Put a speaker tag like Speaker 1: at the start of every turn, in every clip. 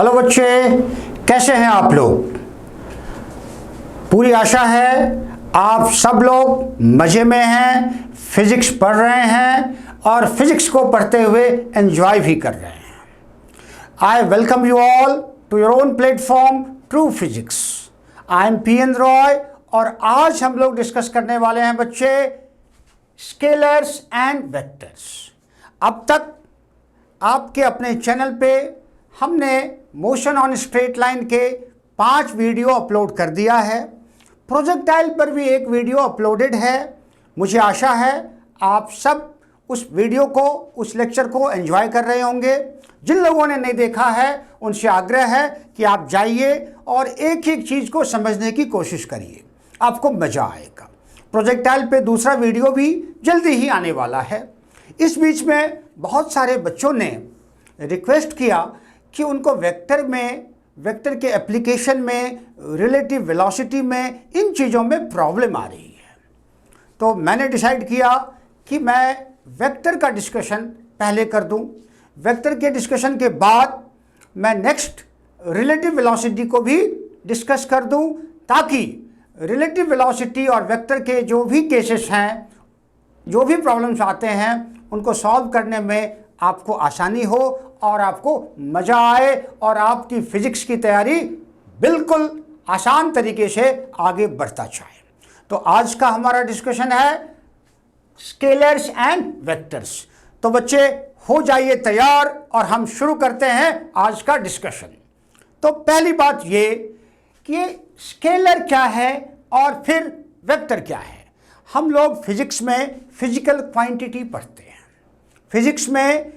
Speaker 1: Hello बच्चे, कैसे हैं आप लोग। पूरी आशा है आप सब लोग मज़े में हैं, फिजिक्स पढ़ रहे हैं और फिजिक्स को पढ़ते हुए एंजॉय भी कर रहे हैं। I welcome you all to your own platform True Physics. I am पी.एन. रॉय और आज हम लोग डिस्कस करने वाले हैं बच्चे स्केलर्स एंड वेक्टर्स। अब तक आपके अपने चैनल पे हमने मोशन ऑन स्ट्रेट लाइन के 5 वीडियो अपलोड कर दिया है। प्रोजेक्टाइल पर भी एक वीडियो अपलोडेड है। मुझे आशा है आप सब उस वीडियो को, उस लेक्चर को एंजॉय कर रहे होंगे। जिन लोगों ने नहीं देखा है उनसे आग्रह है कि आप जाइए और एक एक चीज़ को समझने की कोशिश करिए, आपको मज़ा आएगा। प्रोजेक्टाइल पे दूसरा वीडियो भी जल्दी ही आने वाला है। इस बीच में बहुत सारे बच्चों ने रिक्वेस्ट किया कि उनको वेक्टर के एप्लीकेशन में, रिलेटिव वेलोसिटी में, इन चीज़ों में प्रॉब्लम आ रही है। तो मैंने डिसाइड किया कि मैं वेक्टर का डिस्कशन पहले कर दूं। वेक्टर के डिस्कशन के बाद मैं नेक्स्ट रिलेटिव वेलोसिटी को भी डिस्कस कर दूं, ताकि रिलेटिव वेलोसिटी और वेक्टर के जो भी केसेस हैं, जो भी प्रॉब्लम्स आते हैं, उनको सॉल्व करने में आपको आसानी हो और आपको मज़ा आए और आपकी फिजिक्स की तैयारी बिल्कुल आसान तरीके से आगे बढ़ता जाए। तो आज का हमारा डिस्कशन है स्केलर्स एंड वेक्टर्स। तो बच्चे हो जाइए तैयार और हम शुरू करते हैं आज का डिस्कशन। तो पहली बात ये कि स्केलर क्या है और फिर वेक्टर क्या है। हम लोग फिजिक्स में फिजिकल क्वांटिटी पढ़ते हैं। फिजिक्स में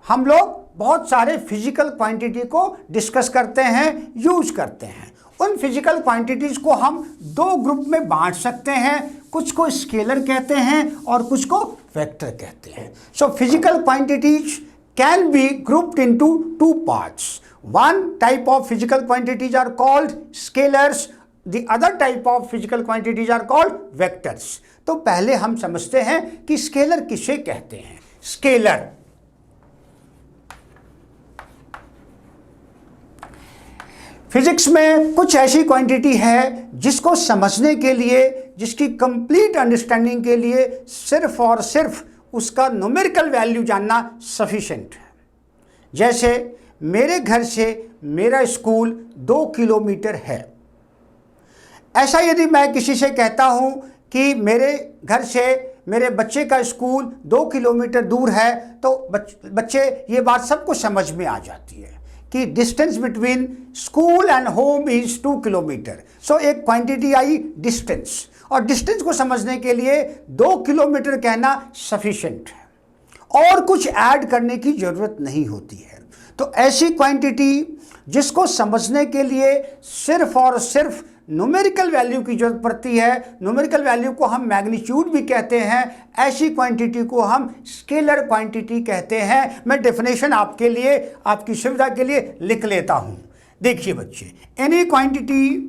Speaker 1: हम लोग बहुत सारे फिजिकल क्वांटिटी को डिस्कस करते हैं, यूज करते हैं। उन फिजिकल क्वांटिटीज़ को हम 2 ग्रुप में बांट सकते हैं। कुछ को स्केलर कहते हैं और कुछ को वेक्टर कहते हैं। So physical quantities can be grouped into 2 parts. One type of physical quantities are called scalars, the other type of physical quantities are called vectors. तो पहले हम समझते हैं कि स्केलर किसे कहते हैं। स्केलर फिजिक्स में कुछ ऐसी क्वांटिटी है जिसको समझने के लिए, जिसकी कंप्लीट अंडरस्टैंडिंग के लिए सिर्फ और सिर्फ उसका न्यूमेरिकल वैल्यू जानना सफिशिएंट है। जैसे मेरे घर से मेरा स्कूल 2 किलोमीटर है। ऐसा यदि मैं किसी से कहता हूं कि मेरे घर से मेरे बच्चे का स्कूल 2 किलोमीटर दूर है, तो बच्चे ये बात सबको समझ में आ जाती है कि distance between school and home is 2 kilometre. So एक क्वांटिटी आई डिस्टेंस, और डिस्टेंस को समझने के लिए 2 किलोमीटर कहना सफिशिएंट है और कुछ ऐड करने की ज़रूरत नहीं होती है। तो ऐसी क्वांटिटी जिसको समझने के लिए सिर्फ और सिर्फ न्यूमेरिकल वैल्यू की जरूरत पड़ती है, न्यूमेरिकल वैल्यू को हम मैग्नीट्यूड भी कहते हैं, ऐसी क्वांटिटी को हम स्केलर क्वांटिटी कहते हैं। मैं डेफिनेशन आपके लिए, आपकी सुविधा के लिए लिख लेता हूं। देखिए बच्चे, any quantity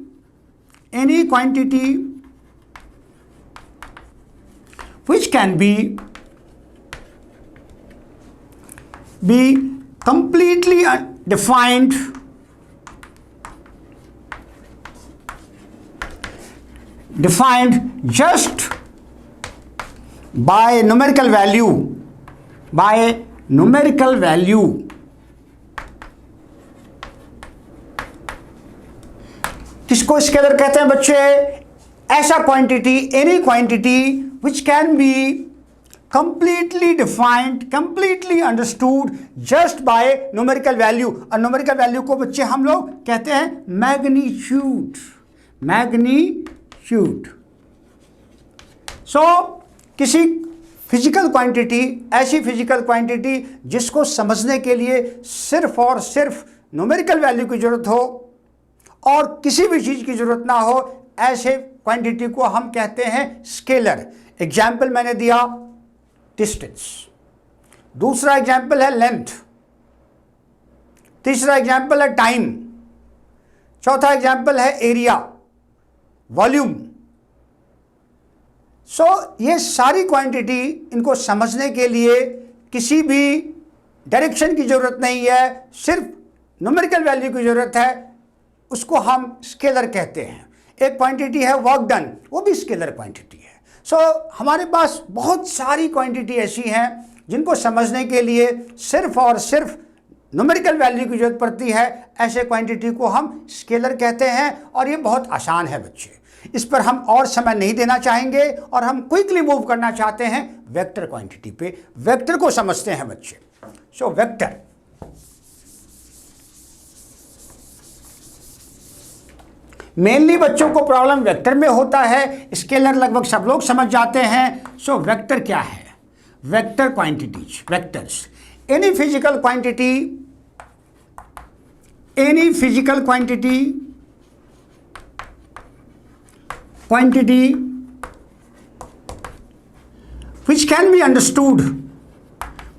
Speaker 1: which can be completely defined just by numerical value, किसको स्केलर कहते हैं बच्चे? ऐसा quantity, any quantity which can be completely defined, completely understood just by numerical value। और numerical value को बच्चे हम लोग कहते हैं मैग्नीट्यूड। सो किसी फिजिकल क्वांटिटी, ऐसी फिजिकल क्वांटिटी जिसको समझने के लिए सिर्फ और सिर्फ न्यूमेरिकल वैल्यू की जरूरत हो और किसी भी चीज़ की जरूरत ना हो, ऐसे क्वांटिटी को हम कहते हैं स्केलर। एग्जाम्पल मैंने दिया डिस्टेंस, दूसरा एग्जाम्पल है लेंथ, तीसरा एग्जाम्पल है टाइम, चौथा एग्जाम्पल है एरिया, वॉल्यूम। सो ये सारी क्वांटिटी, इनको समझने के लिए किसी भी डायरेक्शन की जरूरत नहीं है, सिर्फ न्यूमेरिकल वैल्यू की ज़रूरत है, उसको हम स्केलर कहते हैं। एक क्वांटिटी है वर्क डन, वो भी स्केलर क्वांटिटी है। सो हमारे पास बहुत सारी क्वांटिटी ऐसी हैं जिनको समझने के लिए सिर्फ और सिर्फ न्यूमेरिकल वैल्यू की जरूरत पड़ती है। ऐसे क्वांटिटी को हम स्केलर कहते हैं और ये बहुत आसान है बच्चे। इस पर हम और समय नहीं देना चाहेंगे और हम क्विकली मूव करना चाहते हैं वेक्टर क्वांटिटी पे। वेक्टर को समझते हैं बच्चे। सो वेक्टर, मेनली बच्चों को प्रॉब्लम वेक्टर में होता है, स्केलर लगभग सब लोग समझ जाते हैं। सो वेक्टर क्या है? Vector quantities, vectors, any physical quantity which can be understood,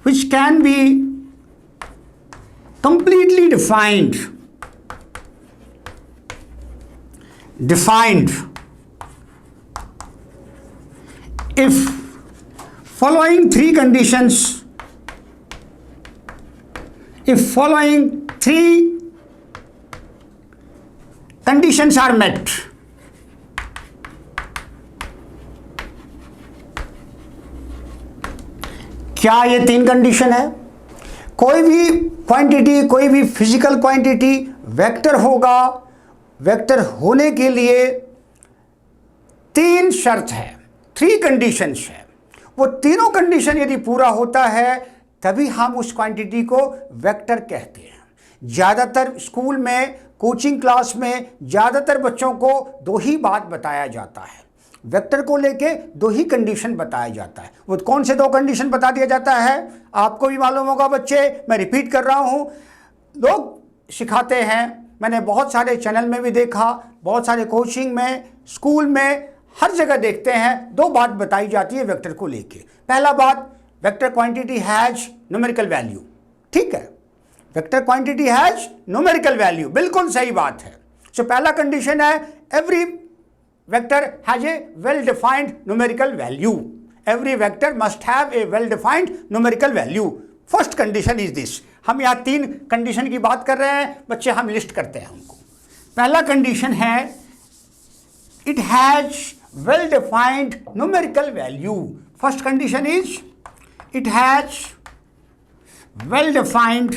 Speaker 1: which can be completely defined if following three conditions, are met. क्या ये तीन कंडीशन है? कोई भी क्वांटिटी, कोई भी फिजिकल क्वांटिटी वेक्टर होगा। वेक्टर होने के लिए तीन शर्त है, थ्री कंडीशंस है। वो तीनों कंडीशन यदि पूरा होता है तभी हम उस क्वांटिटी को वेक्टर कहते हैं। ज़्यादातर स्कूल में, कोचिंग क्लास में ज़्यादातर बच्चों को दो ही बात बताया जाता है। वेक्टर को लेके दो ही कंडीशन बताया जाता है। वो कौन से दो कंडीशन बता दिया जाता है? आपको भी मालूम होगा बच्चे, मैं रिपीट कर रहा हूँ। लोग सिखाते हैं, मैंने बहुत सारे चैनल में भी देखा, बहुत सारे कोचिंग में, स्कूल में, हर जगह देखते हैं दो बात बताई जाती है वेक्टर को लेके। पहला बात, vector quantity has numerical value. ठीक है, vector quantity has numerical value, बिल्कुल सही बात है। सो पहला कंडीशन है every vector has a well defined numerical value. Every vector must have a well defined numerical value. First condition is this. हम यहाँ तीन कंडीशन की बात कर रहे हैं बच्चे, हम लिस्ट करते हैं उनको। पहला कंडीशन है it has well defined numerical value. First condition is it has well defined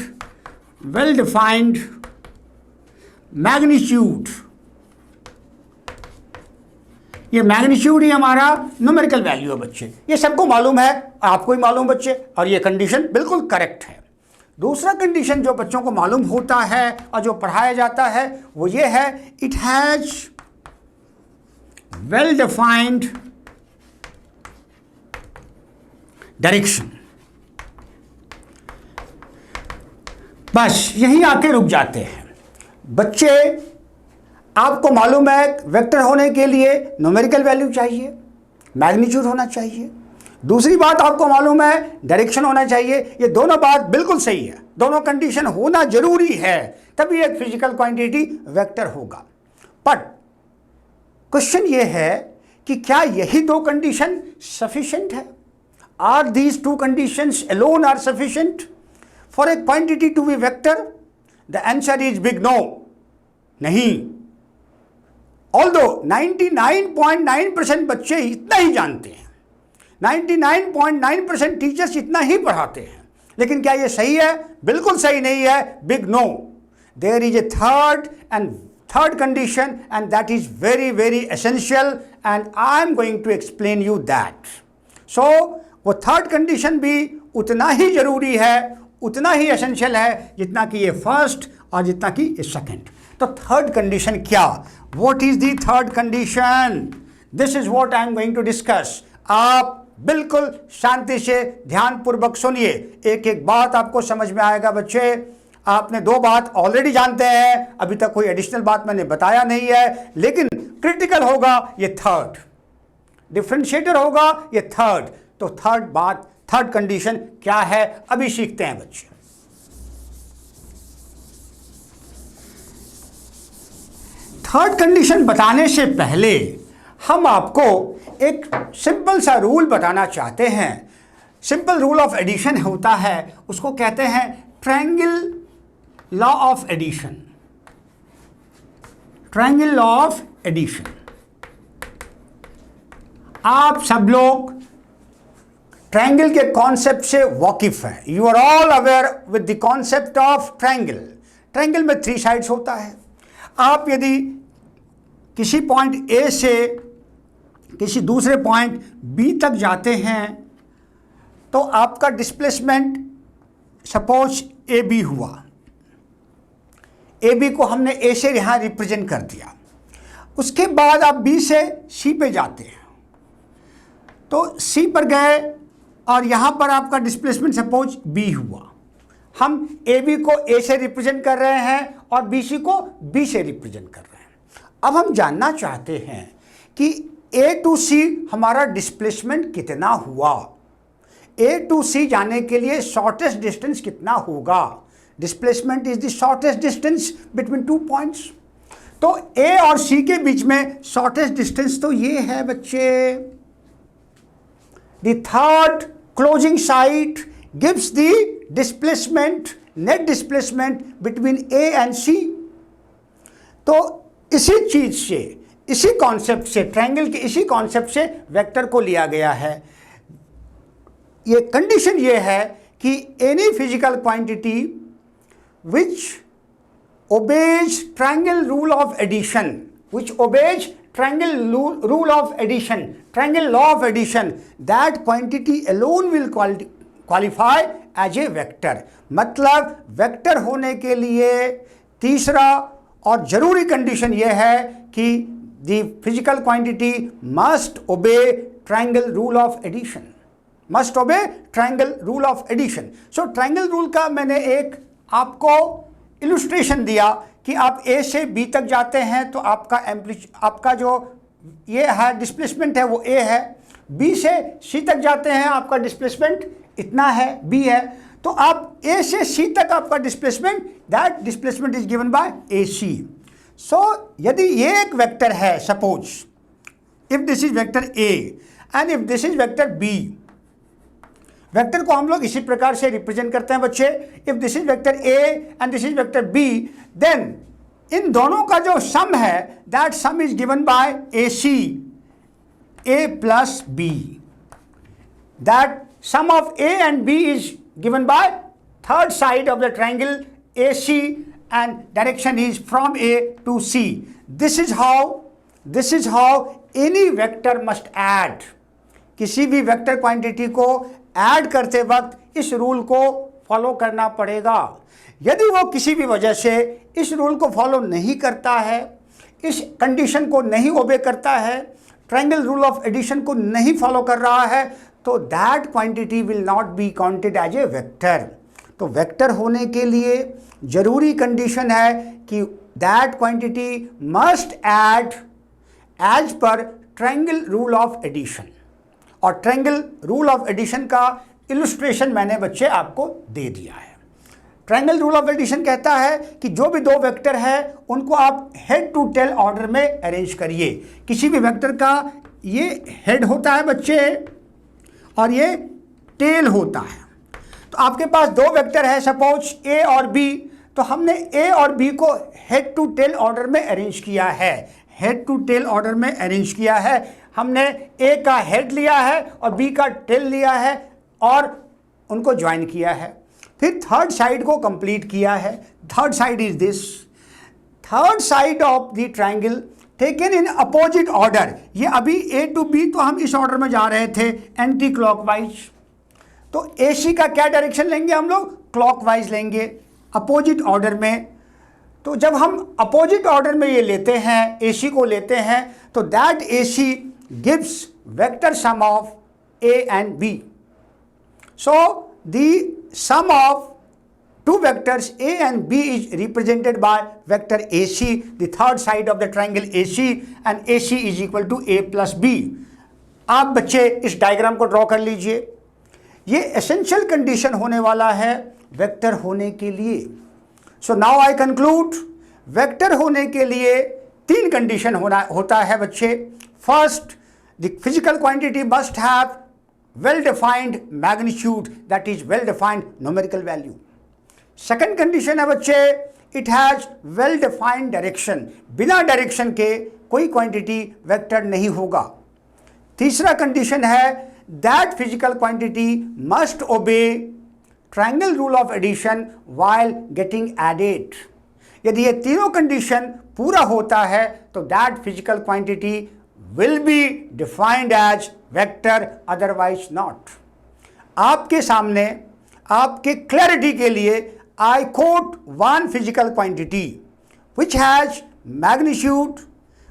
Speaker 1: magnitude. ये मैग्नीट्यूड ही हमारा न्यूमेरिकल वैल्यू है बच्चे। ये सबको मालूम है, आपको ही मालूम बच्चे, और ये कंडीशन बिल्कुल करेक्ट है। दूसरा कंडीशन जो बच्चों को मालूम होता है और जो पढ़ाया जाता है वो ये है, it has well defined direction. बस यहीं आके रुक जाते हैं बच्चे। आपको मालूम है वेक्टर होने के लिए न्यूमेरिकल वैल्यू चाहिए, मैग्नीट्यूड होना चाहिए। दूसरी बात आपको मालूम है डायरेक्शन होना चाहिए। ये दोनों बात बिल्कुल सही है, दोनों कंडीशन होना जरूरी है, तभी एक फिजिकल क्वांटिटी वेक्टर होगा। बट क्वेश्चन ये है कि क्या यही दो कंडीशन सफिशिएंट है? Are these two conditions alone are sufficient for a quantity to be vector? The answer is big no. नहीं। ऑल्दो 99.9% बच्चे इतना ही जानते हैं, 99.9% टीचर्स इतना ही पढ़ाते हैं, लेकिन क्या ये सही है? बिल्कुल सही नहीं है, big no. There is a third condition and that is very very essential and I am going to explain you that. So वो थर्ड कंडीशन भी उतना ही जरूरी है, उतना ही एसेंशियल है जितना कि ये फर्स्ट और जितना कि ये सेकंड। तो थर्ड कंडीशन क्या? What is the third condition? This is what I am going to discuss. आप बिल्कुल शांति से ध्यानपूर्वक सुनिए, एक एक बात आपको समझ में आएगा बच्चे। आपने दो बात ऑलरेडी जानते हैं, अभी तक कोई एडिशनल बात मैंने बताया नहीं है, लेकिन क्रिटिकल होगा ये थर्ड, डिफरेंशिएटर होगा ये थर्ड। तो थर्ड बात, थर्ड कंडीशन क्या है, अभी सीखते हैं बच्चे। थर्ड कंडीशन बताने से पहले हम आपको एक सिंपल सा रूल बताना चाहते हैं। सिंपल रूल ऑफ एडिशन होता है, उसको कहते हैं triangle law of addition, triangle law of addition. आप सब लोग ट्रायंगल के कॉन्सेप्ट से वाकिफ हैं। You are all aware with the concept of triangle. Triangle में 3 साइड्स होता है। आप यदि किसी पॉइंट ए से किसी दूसरे पॉइंट बी तक जाते हैं तो आपका डिस्प्लेसमेंट सपोज ए बी हुआ। ए बी को हमने ए से यहाँ रिप्रेजेंट कर दिया। उसके बाद आप बी से सी पे जाते हैं तो सी पर गए और यहाँ पर आपका डिस्प्लेसमेंट सपोज बी हुआ। हम ए बी को ए से रिप्रेजेंट कर रहे हैं और बी सी को बी से रिप्रेजेंट कर रहे हैं। अब हम जानना चाहते हैं कि ए टू सी हमारा डिस्प्लेसमेंट कितना हुआ। ए टू सी जाने के लिए शॉर्टेस्ट डिस्टेंस कितना होगा। Displacement is the shortest distance between 2 points. तो ए और सी के बीच में शॉर्टेस्ट डिस्टेंस तो ये है बच्चे। The third closing side gives the displacement, net displacement between A and C. तो इसी चीज से, इसी कॉन्सेप्ट से, ट्रायंगल के इसी कॉन्सेप्ट से वेक्टर को लिया गया है। ये कंडीशन ये है कि any physical quantity which obeys triangle rule of addition, which obeys triangle rule of addition, triangle law of addition, that quantity alone will qualify as a vector। मतलब वेक्टर होने के लिए तीसरा और जरूरी कंडीशन यह है कि the physical quantity must obey triangle rule of addition, must obey triangle rule of addition। So triangle rule का मैंने एक आपको इलुस्ट्रेशन दिया कि आप ए से बी तक जाते हैं तो आपका जो ये है डिस्प्लेसमेंट है वो ए है। बी से सी तक जाते हैं आपका डिस्प्लेसमेंट इतना है, बी है। तो आप ए से सी तक आपका displacement, that displacement is given by A C. So यदि ये एक वेक्टर है, suppose if this is vector A and if this is vector B. Vector को हम लोग इसी प्रकार से रिप्रेजेंट करते हैं बच्चे। If this is vector A and this is vector B, then इन दोनों का जो सम है that sum is given by A C, A plus B. That sum of A and B is given by third side of the triangle A C and direction is from A to C. This is how any vector must add. किसी भी vector quantity को add करते वक्त इस rule को follow करना पड़ेगा। यदि वो किसी भी वजह से इस रूल को फॉलो नहीं करता है, इस कंडीशन को नहीं ओबे करता है, ट्रायंगल रूल ऑफ एडिशन को नहीं फॉलो कर रहा है, तो that quantity will not be counted as a vector. तो वेक्टर होने के लिए जरूरी कंडीशन है कि that quantity must add as per triangle rule of addition. और ट्रायंगल रूल ऑफ एडिशन का इलुस्ट्रेशन मैंने बच्चे आपको दे दिया है। ट्रायंगल रूल ऑफ एडिशन कहता है कि जो भी दो वेक्टर है उनको आप हेड टू टेल ऑर्डर में अरेंज करिए। किसी भी वेक्टर का ये हेड होता है बच्चे और ये टेल होता है। तो आपके पास दो वेक्टर है सपोज ए और बी, तो हमने ए और बी को हेड टू टेल ऑर्डर में अरेंज किया है। हेड टू टेल ऑर्डर में अरेंज किया है। हमने ए का हेड लिया है और बी का टेल लिया है और उनको ज्वाइन किया है। फिर थर्ड साइड को कंप्लीट किया है। Third side is this. Third side of the triangle taken in opposite order. ये अभी ए टू बी तो हम इस ऑर्डर में जा रहे थे एंटी क्लॉकवाइज। तो ए सी का क्या डायरेक्शन लेंगे हम लोग? क्लॉकवाइज लेंगे, अपोजिट ऑर्डर में। तो जब हम अपोजिट ऑर्डर में ये लेते हैं, ए सी को लेते हैं, तो that A C gives vector sum of A and B. So the sum of two vectors A and B is represented by vector AC, the third side of the triangle AC, and AC is equal to A plus B. आप बच्चे इस diagram को draw कर लीजिए। ये essential condition होने वाला है वेक्टर होने के लिए। So now I conclude, vector होने के लिए 3 कंडीशन होता है बच्चे। First, the physical quantity must have well-defined magnitude, that is well-defined numerical value. Second condition है बच्चे, it has well defined direction, बिना डायरेक्शन के कोई क्वांटिटी वेक्टर नहीं होगा। तीसरा कंडीशन है that physical quantity must obey triangle rule of addition while getting added. यदि ये तीनों कंडीशन पूरा होता है तो that physical quantity will be defined as vector, otherwise not. आपके सामने आपके क्लैरिटी के लिए I quote one physical quantity which has magnitude,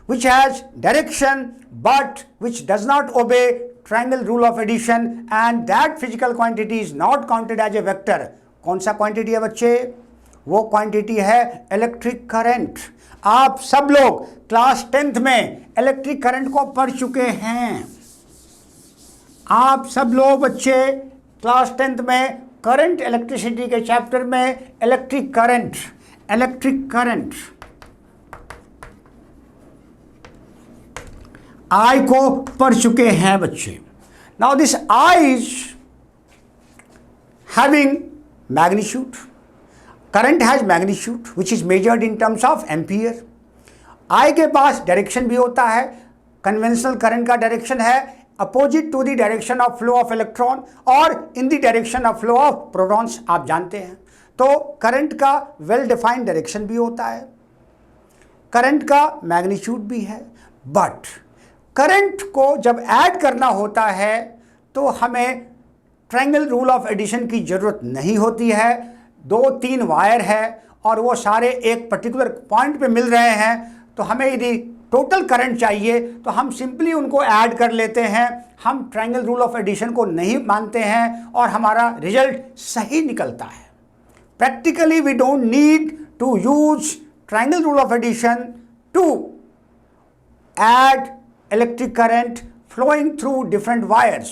Speaker 1: which has direction, but which does not obey triangle rule of addition, and that physical quantity is not counted as a vector। कौन सा quantity है बच्चे? वो quantity है electric current. आप सब लोग class 10th में इलेक्ट्रिक करंट को पढ़ चुके हैं। आप सब लोग बच्चे क्लास 10th में करंट इलेक्ट्रिसिटी के चैप्टर में इलेक्ट्रिक करंट आई को पढ़ चुके हैं बच्चे। Now this I is having magnitude, current has magnitude which is measured in terms of ampere. I के पास डायरेक्शन भी होता है, कन्वेंशनल करंट का डायरेक्शन है opposite to the direction of flow of electron और in the direction of flow of protons, आप जानते हैं। तो करंट का वेल डिफाइंड डायरेक्शन भी होता है, करंट का मैग्नीट्यूड भी है, बट करंट को जब ऐड करना होता है तो हमें ट्रायंगल रूल ऑफ एडिशन की ज़रूरत नहीं होती है। 2-3 वायर है और वो सारे एक पर्टिकुलर पॉइंट पे मिल रहे हैं, तो हमें यदि टोटल करंट चाहिए तो हम सिंपली उनको ऐड कर लेते हैं। हम ट्रायंगल रूल ऑफ एडिशन को नहीं मानते हैं और हमारा रिजल्ट सही निकलता है। Practically we don't need to use triangle rule of addition to add electric current flowing through different wires.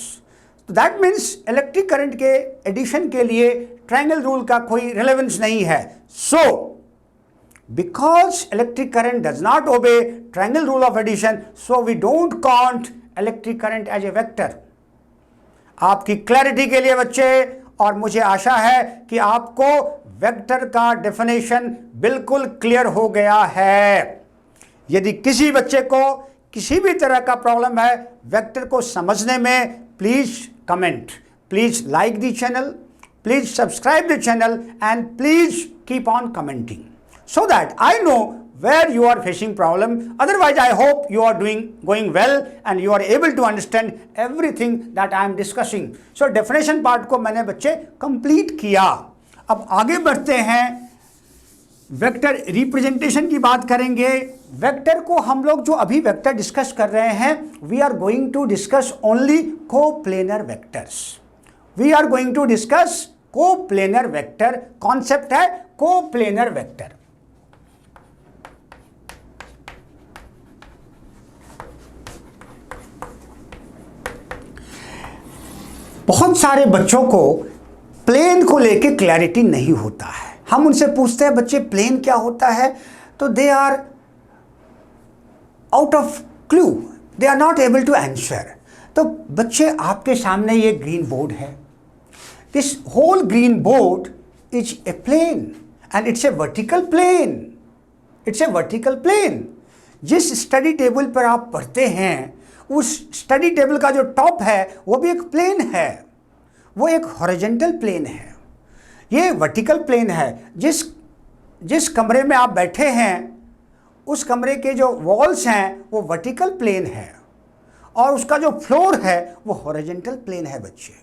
Speaker 1: तो दैट मीन्स इलेक्ट्रिक करंट के एडिशन के लिए ट्रायंगल रूल का कोई रिलेवेंस नहीं है। So because electric current does not obey triangle rule of addition, so we don't count electric current as a vector। आपकी clarity के लिए बच्चे, और मुझे आशा है कि आपको वेक्टर का डेफिनेशन बिल्कुल क्लियर हो गया है। यदि किसी बच्चे को किसी भी तरह का प्रॉब्लम है वेक्टर को समझने में, please comment, please like the channel, please subscribe the channel and please keep on commenting, so that I know where you are facing problem. Otherwise I hope you are going well and you are able to understand everything that I am discussing। so definition part को मैंने बच्चे complete किया। अब आगे बढ़ते हैं, vector representation की बात करेंगे। वेक्टर को हम लोग जो अभी वेक्टर डिस्कस कर रहे हैं, we are going to discuss only coplanar vectors. We are going to discuss coplanar vector. Concept है कोप्लेनर वेक्टर। बहुत सारे बच्चों को प्लेन को लेके क्लैरिटी नहीं होता है। हम उनसे पूछते हैं बच्चे प्लेन क्या होता है, तो they are out of clue, they are not able to answer. तो बच्चे आपके सामने ये ग्रीन बोर्ड है, this whole green board is a plane and it's a vertical plane, it's a vertical plane. जिस स्टडी टेबल पर आप पढ़ते हैं उस स्टडी टेबल का जो टॉप है वो भी एक प्लेन है, वो एक हॉरिजॉन्टल प्लेन है, ये वर्टिकल प्लेन है। जिस कमरे में आप बैठे हैं उस कमरे के जो वॉल्स हैं वो वर्टिकल प्लेन है और उसका जो फ्लोर है वो हॉरिजॉन्टल प्लेन है बच्चे।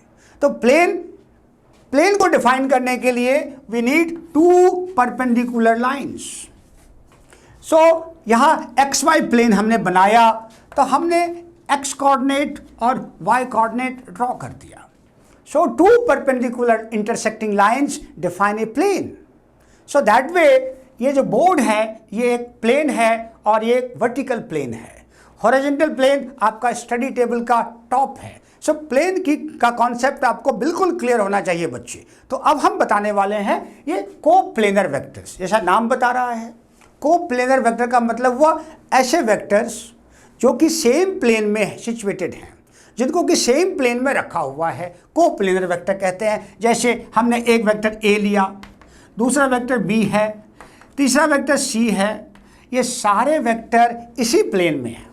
Speaker 1: तो प्लेन को डिफाइन करने के लिए we need 2 perpendicular lines. So यहाँ XY प्लेन हमने बनाया तो हमने x कोऑर्डिनेट और y कोऑर्डिनेट ड्रॉ कर दिया। So 2 perpendicular intersecting lines define a plane. So that way ये जो बोर्ड है ये एक प्लेन है और ये एक वर्टिकल प्लेन है। हॉरिजॉन्टल प्लेन आपका स्टडी टेबल का टॉप है। सो प्लेन का कॉन्सेप्ट आपको बिल्कुल क्लियर होना चाहिए बच्चे। तो अब हम बताने वाले हैं ये कोप्लेनर वेक्टर्स। जैसा नाम बता रहा है, कोप्लेनर वेक्टर का मतलब हुआ ऐसे वेक्टर्स जो कि सेम प्लेन में सिचुएटेड हैं, जिनको कि सेम प्लेन में रखा हुआ है, कोप्लेनर वेक्टर कहते हैं। जैसे हमने एक वेक्टर ए लिया, दूसरा वेक्टर बी है, तीसरा वेक्टर सी है, ये सारे वेक्टर इसी प्लेन में हैं।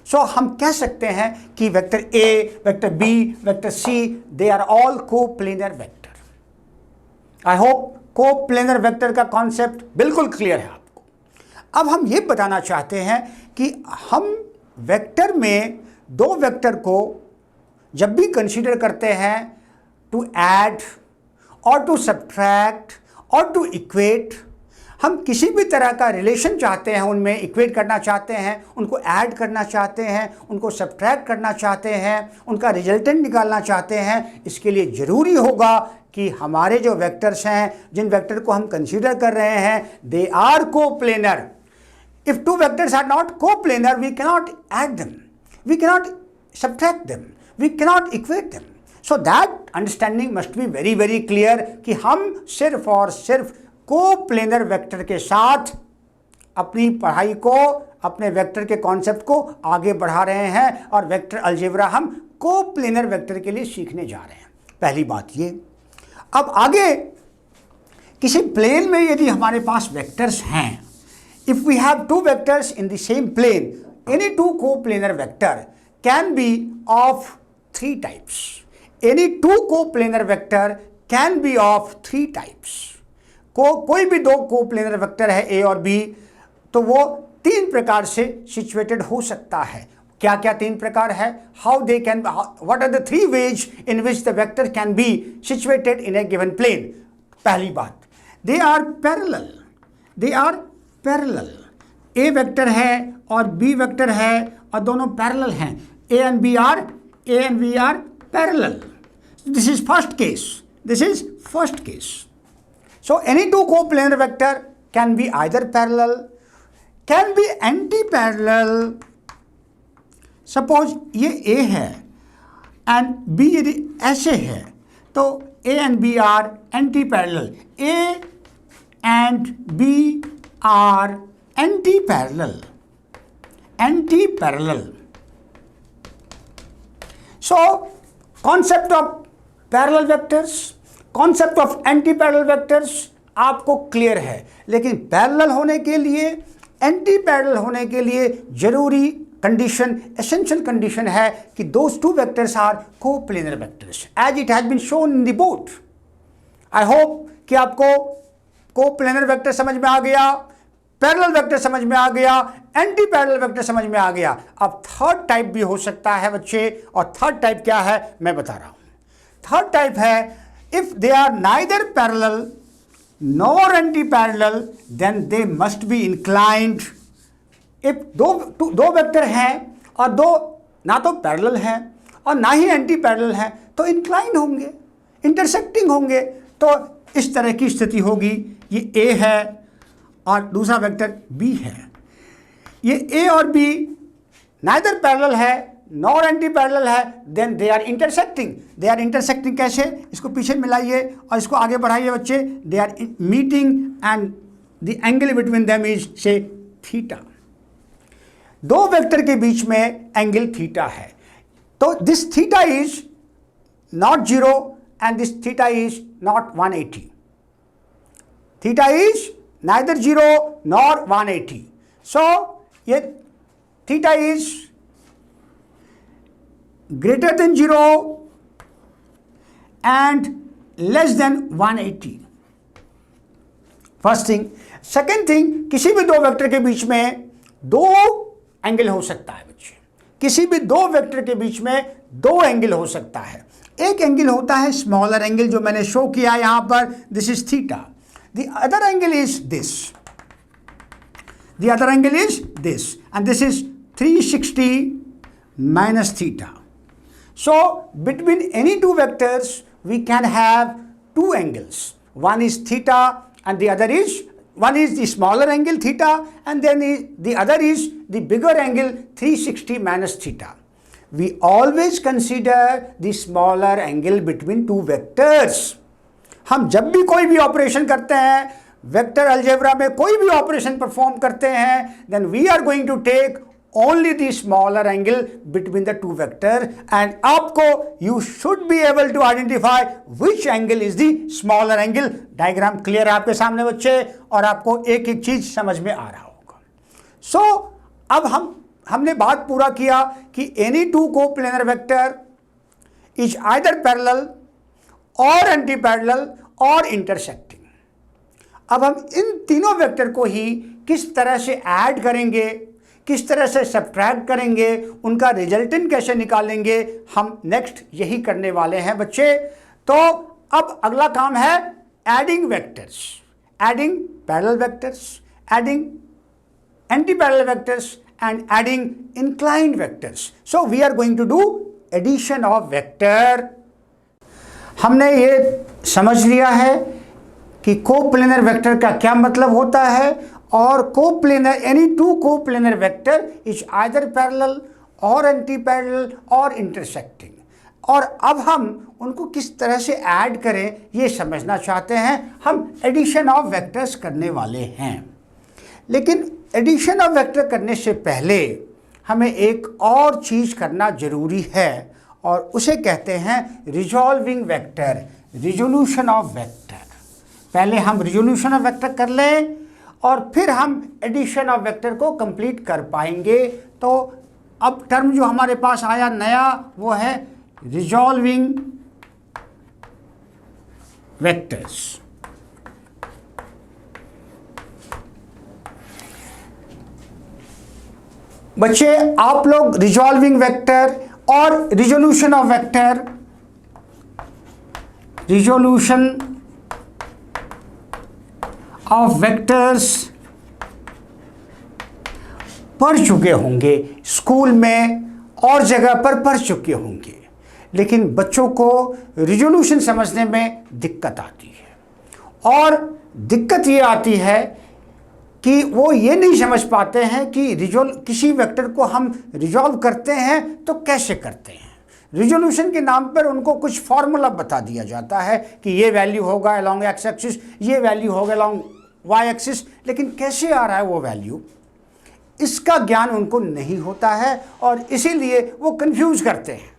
Speaker 1: सो हम कह सकते हैं कि vector A, vector B, vector C, they are all coplanar vector. I hope coplanar vector का कॉन्सेप्ट बिल्कुल क्लियर है आपको। अब हम ये बताना चाहते हैं कि हम वेक्टर में दो वेक्टर को जब भी कंसीडर करते हैं टू ऐड और टू सब्ट्रैक्ट और टू इक्वेट, हम किसी भी तरह का रिलेशन चाहते हैं, उनमें इक्वेट करना चाहते हैं, उनको ऐड करना चाहते हैं, उनको सब्ट्रैक्ट करना चाहते हैं, उनका रिजल्टेंट निकालना चाहते हैं, इसके लिए ज़रूरी होगा कि हमारे जो वेक्टर्स हैं, जिन वेक्टर को हम कंसीडर कर रहे हैं, they are coplanar. If two vectors are not coplanar, we cannot add them, we cannot subtract them, we cannot equate them. So that understanding must be very very clear कि हम सिर्फ और सिर्फ कोप्लेनर वेक्टर के साथ अपनी पढ़ाई को, अपने वेक्टर के कॉन्सेप्ट को आगे बढ़ा रहे हैं और वेक्टर अलजेब्रा हम कोप्लेनर वेक्टर के लिए सीखने जा रहे हैं। पहली बात ये। अब आगे किसी प्लेन में यदि हमारे पास वेक्टर्स हैं, if we have two vectors in the same plane, any two coplanar vector can be of three types. Any two coplanar vector can be of three types. कोई भी दो कोप्लेनर वेक्टर है ए और बी, तो वो तीन प्रकार से सिचुएटेड हो सकता है। क्या क्या तीन प्रकार है? How they can, what are the three ways in which the vector can be situated in a given plane. पहली बात, they are parallel, they are parallel. A vector है और बी वेक्टर है और दोनों पैरेलल हैं। A and B are parallel. This is first case, this is first case. So any two coplanar vector can be either parallel, can be anti-parallel. Suppose ये A है and B यदि ऐसे है तो A and B are anti-parallel. A and B are anti-parallel. Anti-parallel. So concept of parallel vectors, concept of anti parallel vectors आपको clear है, लेकिन parallel होने के लिए, एंटी पैरेलल होने के लिए जरूरी कंडीशन, एसेंशियल कंडीशन है कि those two vectors are coplanar vectors as it has been shown in the board. I hope कि आपको कोप्लेनर वेक्टर समझ में आ गया, पैरेलल वेक्टर समझ में आ गया, एंटी पैरेलल वेक्टर समझ में आ गया। अब थर्ड टाइप भी हो सकता है बच्चे, और थर्ड टाइप क्या है मैं बता रहा हूं। थर्ड टाइप है, if they are neither parallel nor anti-parallel, then they must be inclined. if दो वेक्टर हैं और दो ना तो पैरेलल हैं और ना ही एंटी पैरेलल हैं, तो इंक्लाइन होंगे, इंटरसेक्टिंग होंगे। तो इस तरह की स्थिति होगी। ये ए है और दूसरा वेक्टर बी है। ये ए और बी नाइदर पैरेलल है नॉर एंटी पैरेलल है, then they are intersecting. They are intersecting कैसे? इसको पीछे मिलाइए और इसको आगे बढ़ाइए बच्चे। They are meeting and the angle between them is say theta. दो वेक्टर के बीच में एंगल थीटा है, तो this theta is not zero and this theta is not 180। Theta is neither zero nor 180। So ये theta is greater than 0 and less than 180. First thing. Second thing, किसी भी दो वेक्टर के बीच में दो एंगल हो सकता है बच्चे। किसी भी दो वेक्टर के बीच में दो एंगल हो सकता है। एक एंगल होता है स्मॉलर एंगल, जो मैंने शो किया यहां पर, this is theta. The other angle is this, the other angle is this, and this is 360 minus theta. So between any two vectors we can have two angles. One is theta and the other is, one is the smaller angle theta and then the other is the bigger angle 360 minus theta. We always consider the smaller angle between two vectors. हम जब भी कोई भी operation करते हैं, vector algebra में कोई भी ऑपरेशन परफॉर्म करते हैं, then we are going to take only the smaller angle between the two vector, and आपको you should be able to identify which angle is the smaller angle. Diagram clear है आपके सामने बच्चे, और आपको एक एक चीज समझ में आ रहा होगा. So अब हमने बात पूरा किया कि any two coplanar vector is either parallel or anti-parallel or intersecting. अब हम इन तीनों वेक्टर को ही किस तरह से ऐड करेंगे, किस तरह से सब्ट्रैक्ट करेंगे, उनका रिजल्टेंट कैसे निकालेंगे, हम नेक्स्ट यही करने वाले हैं बच्चे. तो अब अगला काम है adding vectors, adding parallel vectors, adding anti parallel vectors and adding inclined vectors. So we are going to do addition of vector. हमने ये समझ लिया है कि कोप्लेनर वेक्टर का क्या मतलब होता है, और coplanar any two coplanar vector is either parallel और एंटी पैरेलल और इंटरसेक्टिंग. और अब हम उनको किस तरह से ऐड करें ये समझना चाहते हैं. हम एडिशन ऑफ वेक्टर्स करने वाले हैं, लेकिन एडिशन ऑफ वेक्टर करने से पहले हमें एक और चीज़ करना जरूरी है, और उसे कहते हैं resolving vector, resolution of vector. पहले हम रिजोल्यूशन ऑफ वेक्टर कर लें और फिर हम एडिशन ऑफ वेक्टर को कंप्लीट कर पाएंगे. तो अब टर्म जो हमारे पास आया नया वो है रिजॉल्विंग वेक्टर्स. बच्चे आप लोग रिजॉल्विंग वेक्टर और resolution of vector, resolution of vectors पढ़ चुके होंगे, स्कूल में और जगह पर पढ़ चुके होंगे, लेकिन बच्चों को रिजोल्यूशन समझने में दिक्कत आती है. और दिक्कत ये आती है कि वो ये नहीं समझ पाते हैं कि किसी वेक्टर को हम रिजॉल्व करते हैं तो कैसे करते हैं. रिजोल्यूशन के नाम पर उनको कुछ फॉर्मूला बता दिया जाता है कि ये वैल्यू होगा अलोंग एक्स एक्सिस, ये वैल्यू होगा अलोंग वाई एक्सिस, लेकिन कैसे आ रहा है वो वैल्यू, इसका ज्ञान उनको नहीं होता है, और इसीलिए वो कंफ्यूज करते हैं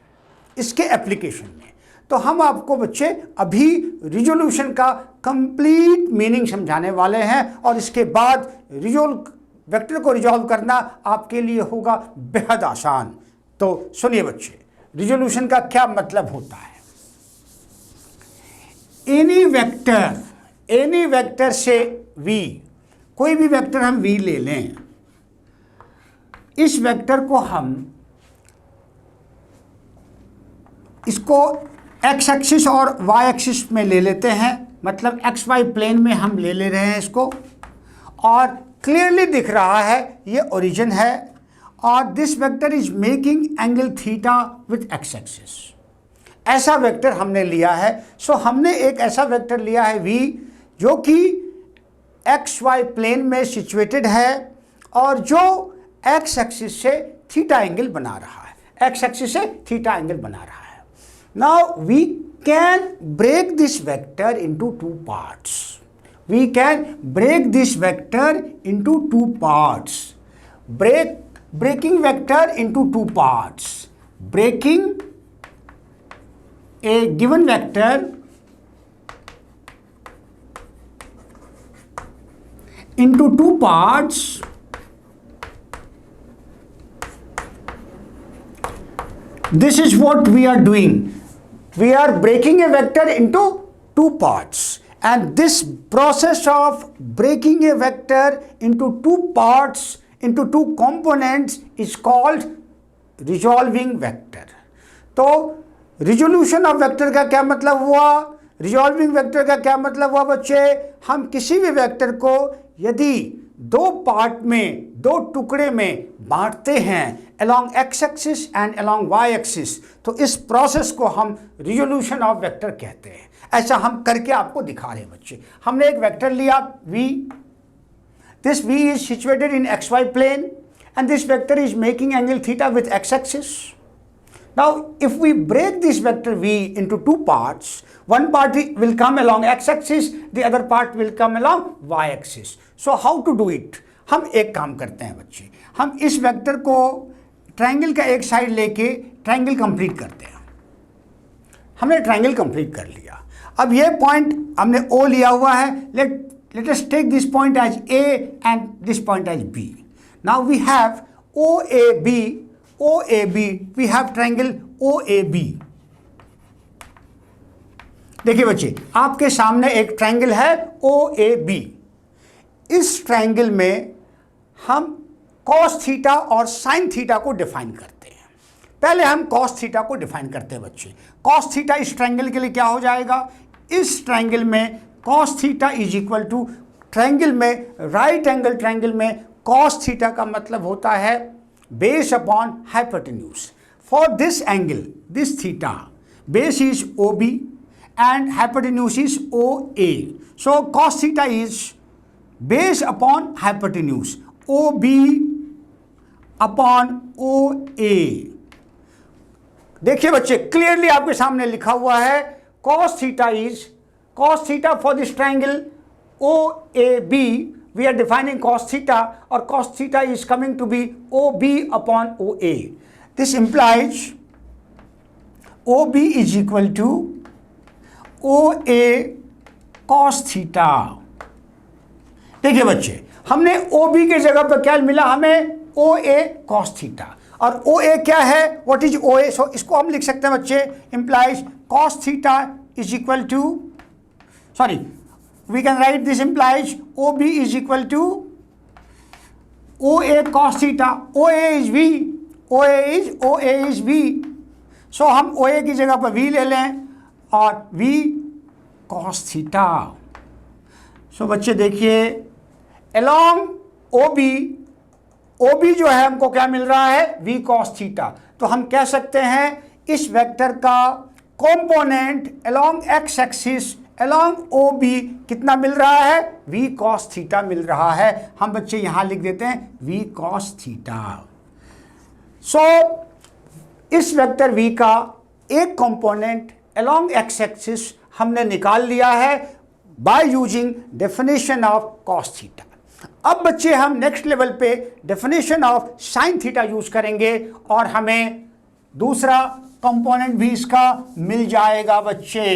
Speaker 1: इसके एप्लीकेशन में. तो हम आपको बच्चे अभी रिजोल्यूशन का कंप्लीट मीनिंग समझाने वाले हैं, और इसके बाद वेक्टर को रिजॉल्व करना आपके लिए होगा बेहद आसान. तो सुनिए बच्चे, रिजोल्यूशन का क्या मतलब होता है. एनी वेक्टर से v, कोई भी वेक्टर हम v ले लें, इस वेक्टर को हम इसको x एक्सिस और y एक्सिस में ले लेते हैं, मतलब एक्स वाई प्लेन में हम ले रहे हैं इसको, और क्लियरली दिख रहा है ये ओरिजिन है, और this vector is making angle theta with x axis. ऐसा वेक्टर हमने लिया है. सो हमने एक ऐसा वेक्टर लिया है v जो कि एक्स वाई प्लेन में सिचुएटेड है, और जो एक्स एक्सिस से थीटा एंगल बना रहा है, एक्स एक्सिस से थीटा एंगल बना रहा है. Now we can break this vector into two parts. We can break this vector into two parts. Breaking vector into two parts. Breaking a given vector into two parts this is what we are doing. We are breaking a vector into two parts. And this process of breaking a vector into two parts, into two components is called resolving vector. तो resolution of vector का क्या मतलब हुआ, resolving vector का क्या मतलब हुआ बच्चे. हम किसी भी वेक्टर को यदि दो पार्ट में, दो टुकड़े में बांटते हैं along X axis and along Y axis, तो इस प्रोसेस को हम रिजोल्यूशन ऑफ वेक्टर कहते हैं. ऐसा हम करके आपको दिखा रहे हैं बच्चे. हमने एक वेक्टर लिया v, this v is situated in xy plane and this vector is making angle theta with x axis. Now if we break this vector v into two parts, one part will come along x axis, the other part will come along y axis. So how to do it? हम एक काम करते हैं बच्चे, हम इस vector को triangle का एक साइड लेके ट्रायंगल कंप्लीट करते हैं। हमने ट्रायंगल कंप्लीट कर लिया। अब ये पॉइंट हमने O लिया हुआ है, let us take this point as A and this point as B. Now we have OAB, we have triangle OAB. देखिए बच्चे, आपके सामने एक ट्रायंगल है OAB। इस ट्रायंगल में हम cos थीटा और sin थीटा को डिफाइन करते हैं। पहले हम cos थीटा को डिफाइन करते हैं बच्चे। cos थीटा इस ट्रायंगल के लिए क्या हो जाएगा? इस ट्रायंगल में cos theta is equal to, triangle में, राइट एंगल ट्रायंगल में cos थीटा का मतलब होता है base upon hypotenuse. For this angle, this theta, base is OB and hypotenuse is OA. So cos theta is base upon hypotenuse, OB upon OA. देखिए बच्चे, clearly आपके सामने लिखा हुआ है cos theta for this triangle OAB. We are defining cos theta, or cos theta is coming to be OB upon OA. This implies OB is equal to OA cos theta. देखिए बच्चे, हमने OB के जगह पर क्या मिला? हमें OA cos theta. और OA क्या है? What is OA? सो इसको हम लिख सकते हैं बच्चे, implies cos theta is equal to, sorry, we can write this implies OB is equal to OA cos theta. OA is V। So हम OA की जगह पर V ले लें और V cos थीटा। सो बच्चे देखिए, along OB जो है हमको क्या मिल रहा है? V cos theta. तो हम कह सकते हैं इस वेक्टर का component along x axis, along OB कितना मिल रहा है? V cos थीटा मिल रहा है। हम बच्चे यहां लिख देते हैं V cos थीटा। सो इस वेक्टर V का एक कंपोनेंट along x एक्सिस हमने निकाल लिया है by using definition of cos theta. अब बच्चे हम नेक्स्ट लेवल पे definition of sin theta use करेंगे और हमें दूसरा कंपोनेंट भी इसका मिल जाएगा बच्चे।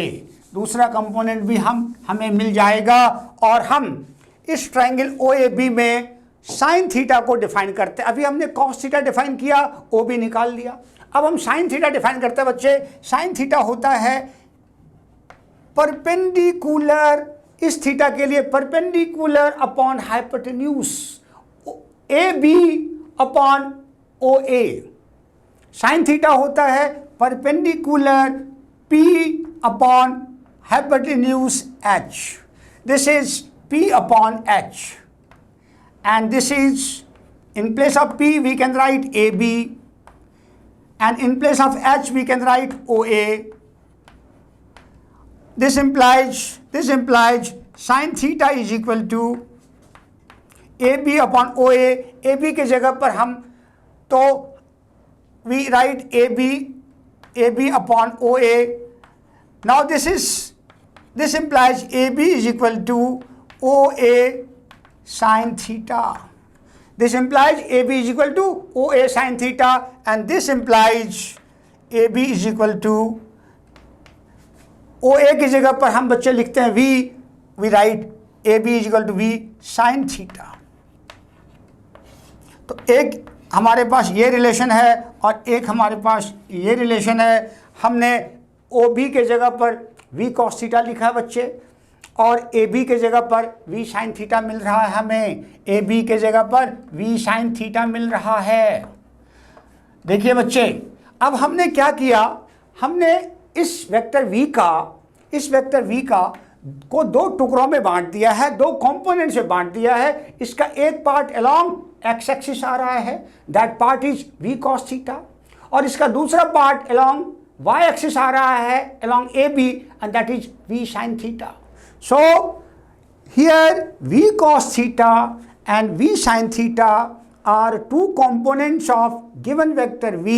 Speaker 1: दूसरा कंपोनेंट भी हमें मिल जाएगा और हम इस ट्रायंगल OAB में sin थीटा को डिफाइन करते हैं। अभी हमने cos थीटा डिफाइन किया, OB निकाल लिया। अब हम sin थीटा डिफाइन करते हैं बच्चे। sin थीटा होता है परपेंडिकुलर, इस थीटा के लिए perpendicular upon hypotenuse AB upon OA। sin theta होता है perpendicular P upon hypotenuse H। This is P upon H and this is, in place of P we can write AB and in place of H we can write OA. This implies sin theta is equal to AB upon OA. AB के जगह पर हम तो we write AB upon OA. Now this implies AB is equal to OA sin theta. This implies AB is equal to OA sin theta, and this implies AB is equal to OA की जगह पर हम बच्चे लिखते हैं we write AB is equal to V sin theta. तो एक हमारे पास ये रिलेशन है और एक हमारे पास ये रिलेशन है। हमने OB के जगह पर V cos थीटा लिखा है बच्चे और AB के जगह पर V sin थीटा मिल रहा है। हमें AB के जगह पर V sin थीटा मिल रहा है। देखिए बच्चे, अब हमने क्या किया? हमने इस वेक्टर V का को दो टुकड़ों में बांट दिया है, दो कंपोनेंट से बांट दिया है। इसका एक पार्ट अलोंग x एक्सिस आ रहा है, that part is V cos theta, और इसका दूसरा पार्ट अलोंग y एक्सिस आ रहा है along AB and that is V sin theta. So here V cos theta and V sin theta are two components of given vector V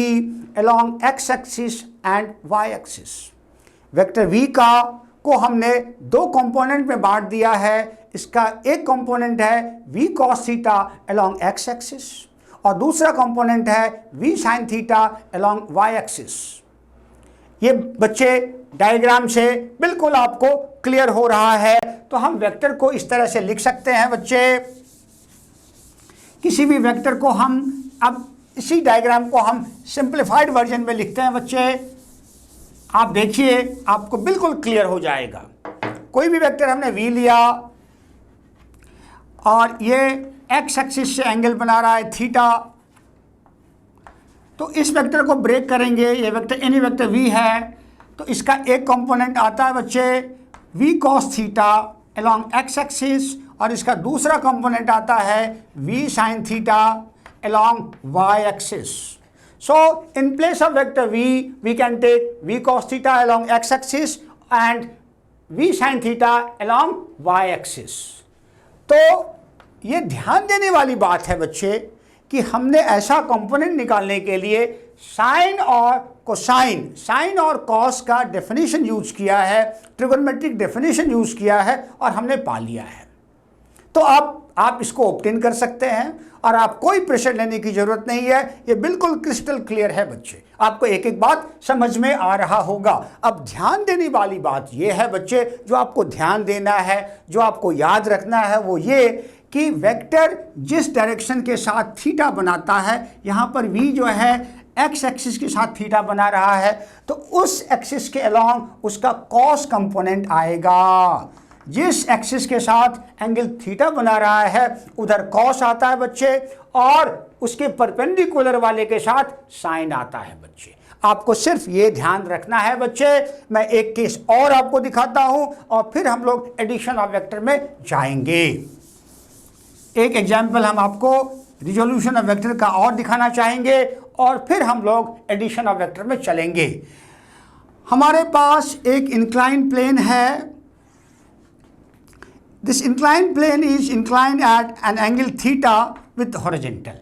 Speaker 1: along x axis and y axis. Vector V का को हमने दो component में बांट दिया है। इसका एक कंपोनेंट है v cos theta along x axis और दूसरा कंपोनेंट है v sin theta along y axis. ये बच्चे डायग्राम से बिल्कुल आपको क्लियर हो रहा है। तो हम वेक्टर को इस तरह से लिख सकते हैं बच्चे, किसी भी वेक्टर को हम अब इसी डायग्राम को हम सिंप्लीफाइड वर्जन में लिखते हैं बच्चे। आप देखिए आपको बिल्कुल क्लियर हो जाएगा। कोई भी वेक्टर हमने v लिया और ये x एक्सिस से एंगल बना रहा है थीटा, तो इस वेक्टर को ब्रेक करेंगे। ये वेक्टर एनी वेक्टर v है, तो इसका एक कंपोनेंट आता है बच्चे v cos theta along x axis और इसका दूसरा कंपोनेंट आता है v sin theta along y axis. So in place of vector v, we can take v cos theta along x axis and v sin theta along y axis. तो ये ध्यान देने वाली बात है बच्चे कि हमने ऐसा कंपोनेंट निकालने के लिए साइन और कोसाइन, साइन और कॉस का डेफिनेशन यूज किया है, ट्रिगोनोमेट्रिक डेफिनेशन यूज किया है और हमने पा लिया है। तो आप इसको ऑब्टेन कर सकते हैं और आप कोई प्रेशर लेने की जरूरत नहीं है। ये बिल्कुल क्रिस्टल क्लियर है बच्चे, आपको एक एक बात समझ में आ रहा होगा। अब ध्यान देने वाली बात ये है बच्चे, जो आपको ध्यान देना है, जो आपको याद रखना है वो ये कि वेक्टर जिस डायरेक्शन के साथ थीटा बनाता है, यहाँ पर v जो है x एक्सिस के साथ थीटा बना रहा है, तो उस एक्सिस के अलॉन्ग उसका कॉस कंपोनेंट आएगा। जिस एक्सिस के साथ एंगल थीटा बना रहा है उधर कॉस आता है बच्चे, और उसके परपेंडिकुलर वाले के साथ साइन आता है बच्चे। आपको सिर्फ ये ध्यान रखना है बच्चे। मैं एक केस और आपको दिखाता हूं और फिर हम लोग एडिशन ऑफ वेक्टर में जाएंगे। एक एग्जाम्पल हम आपको रिजोल्यूशन ऑफ वेक्टर का और दिखाना चाहेंगे और फिर हम लोग एडिशन ऑफ वेक्टर में चलेंगे। हमारे पास एक इंक्लाइन प्लेन है। This inclined plane is inclined at an angle theta with horizontal.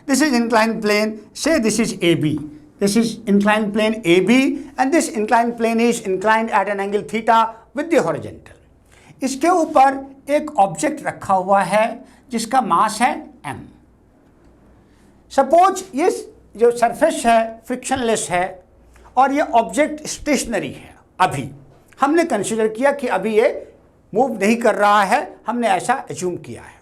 Speaker 1: This is inclined plane, say this is AB. This is inclined plane AB and this inclined plane is inclined at an angle theta with the horizontal. इसके ऊपर एक object रखा हुआ है जिसका मास है m. Suppose ये जो सरफेस है फ्रिक्शनलेस है और ये ऑब्जेक्ट स्टेशनरी है। अभी हमने कंसिडर किया कि अभी ये मूव नहीं कर रहा है, हमने ऐसा एज्यूम किया है।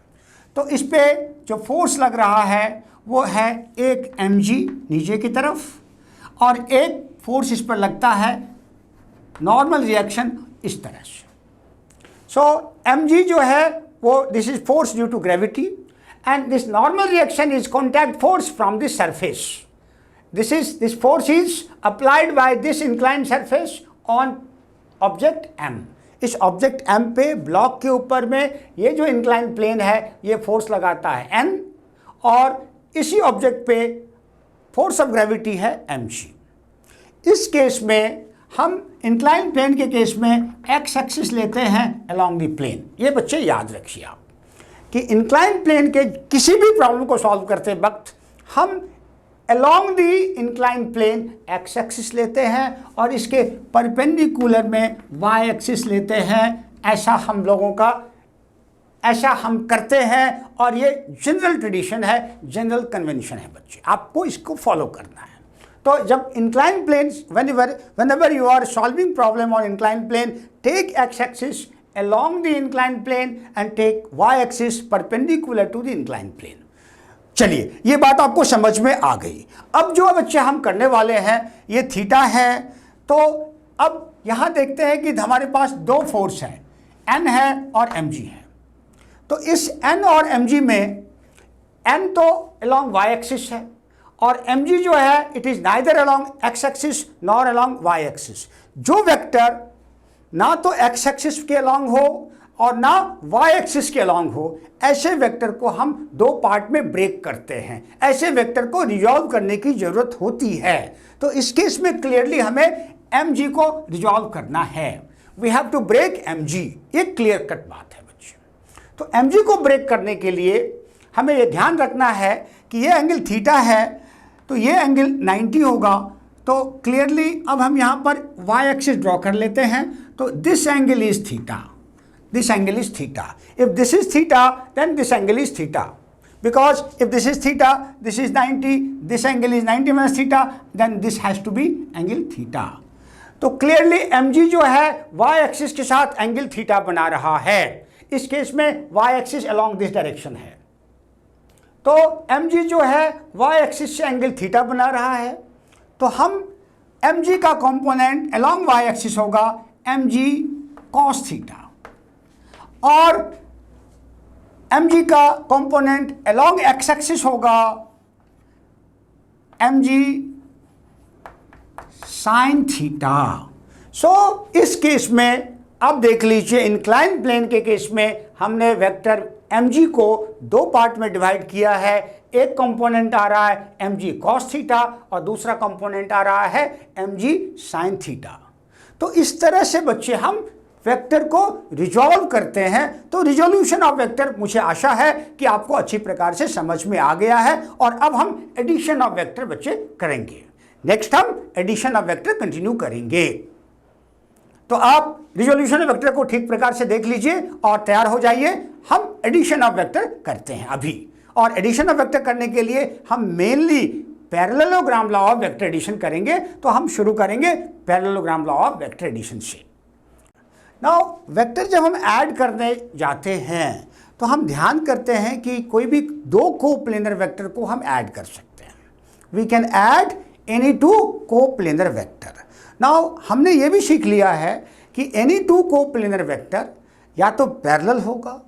Speaker 1: तो इस पे जो फोर्स लग रहा है वो है एक mg नीचे की तरफ और एक फोर्स इस पर लगता है नॉर्मल रिएक्शन इस तरह से। सो mg जो है वो this is force due to gravity and this normal reaction is contact force from this surface. This force is applied by this inclined surface on object m। इस ऑब्जेक्ट m पे block के ऊपर में ये जो इंक्लाइन प्लेन है ये force लगाता है n और इसी ऑब्जेक्ट पे फोर्स ऑफ ग्रेविटी है mg। इस केस में हम इंक्लाइन प्लेन के केस में x एक्सिस लेते हैं अलोंग द प्लेन। ये बच्चे याद रखिए आप कि इंक्लाइन प्लेन के किसी भी प्रॉब्लम को सॉल्व करते वक्त हम along the inclined plane x axis लेते हैं और इसके परपेंडिकुलर में y एक्सिस लेते हैं। ऐसा हम लोगों का ऐसा हम करते हैं और ये जनरल ट्रेडिशन है, जनरल कन्वेंशन है बच्चे, आपको इसको फॉलो करना है। तो जब incline plane whenever you are solving problem on inclined plane, take x axis along the inclined plane and take y axis perpendicular to the inclined plane। चलिए ये बात आपको समझ में आ गई। अब जो बच्चे हम करने वाले हैं ये थीटा है। तो अब यहाँ देखते हैं कि हमारे पास दो फोर्स हैं, N है और mg है। तो इस N और mg में N तो along y एक्सिस है और mg जो है it is neither along x axis nor along y axis. जो वेक्टर ना तो x एक्सिस के along हो और ना y एक्सिस के अलॉन्ग हो, ऐसे वेक्टर को हम दो पार्ट में ब्रेक करते हैं। ऐसे वेक्टर को रिजॉल्व करने की जरूरत होती है। तो इस केस में क्लियरली हमें mg को रिजॉल्व करना है। We have to break mg। ये क्लियर कट बात है बच्चे। तो mg को ब्रेक करने के लिए हमें ये ध्यान रखना है कि ये एंगल थीटा है तो ये एंगल 90 होगा। तो क्लियरली अब हम यहाँ पर y एक्सिस ड्रॉ कर लेते हैं। तो तो this angle is theta, this angle is theta. If this is theta, then this angle is theta. Because if this is theta, this is 90, this angle is 90 minus theta, then this has to be angle theta. तो clearly mg जो है y axis के साथ angle theta बना रहा है। इस case में y axis along this direction है, तो mg जो है y एक्सिस से एंगल थीटा बना रहा है, तो हम mg का कंपोनेंट along y एक्सिस होगा mg cos थीटा, और mg का कंपोनेंट अलोंग x एक्सिस होगा mg साइन थीटा। सो इस केस में अब देख लीजिए, इंक्लाइन प्लेन के केस में हमने वेक्टर mg को दो पार्ट में डिवाइड किया है। एक कंपोनेंट आ रहा है mg cos थीटा और दूसरा कंपोनेंट आ रहा है mg साइन थीटा। तो इस तरह से बच्चे हम वेक्टर को रिजॉल्व करते हैं। तो रिजोल्यूशन ऑफ वेक्टर मुझे आशा है कि आपको अच्छी प्रकार से समझ में आ गया है, और अब हम एडिशन ऑफ वेक्टर बच्चे करेंगे। नेक्स्ट हम एडिशन ऑफ वेक्टर कंटिन्यू करेंगे। तो आप रिजोल्यूशन ऑफ वेक्टर को ठीक प्रकार से देख लीजिए और तैयार हो जाइए। हम एडिशन ऑफ वेक्टर करते हैं अभी, और एडिशन ऑफ वेक्टर करने के लिए हम mainly parallelogram law of vector addition करेंगे। तो हम शुरू करेंगे parallelogram law of vector addition से। नाउ वेक्टर जब हम ऐड करने जाते हैं तो हम ध्यान करते हैं कि कोई भी दो कोप्लेनर वेक्टर को हम ऐड कर सकते हैं। We can add any two coplanar vector. Now हमने ये भी सीख लिया है कि एनी टू कोप्लेनर वेक्टर या तो पैरेलल होगा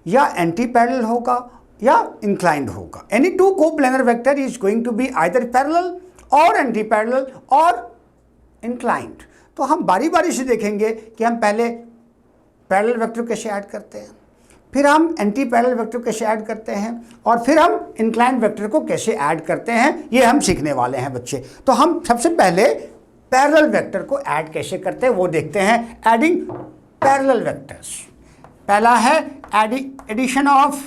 Speaker 1: या एंटी पैरेलल होगा या इंक्लाइंड होगा। Any two coplanar vector is going to be either parallel और एंटी पैरेलल और इंक्लाइंड। तो हम बारी बारी से देखेंगे कि हम पहले पैरेलल वेक्टर कैसे ऐड करते हैं, फिर हम एंटी पैरेलल वेक्टर कैसे ऐड करते हैं, और फिर हम इंक्लाइंड वेक्टर को कैसे ऐड करते हैं, ये हम सीखने वाले हैं बच्चे। तो हम सबसे पहले पैरेलल वेक्टर को ऐड कैसे करते हैं वो देखते हैं। Adding parallel vectors. पहला है addition of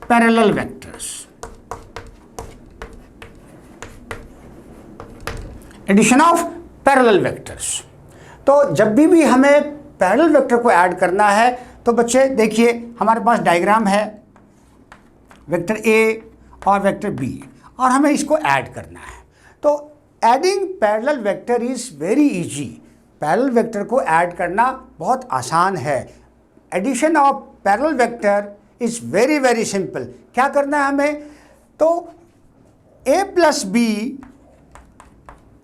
Speaker 1: parallel vectors. Addition of parallel vectors. तो जब भी हमें पैरेलल वेक्टर को ऐड करना है तो बच्चे देखिए, हमारे पास डायग्राम है वेक्टर ए और वेक्टर बी, और हमें इसको ऐड करना है। तो adding parallel vector is very easy. Parallel vector को ऐड करना बहुत आसान है। Addition of parallel vector is very very simple. क्या करना है हमें, तो a प्लस बी,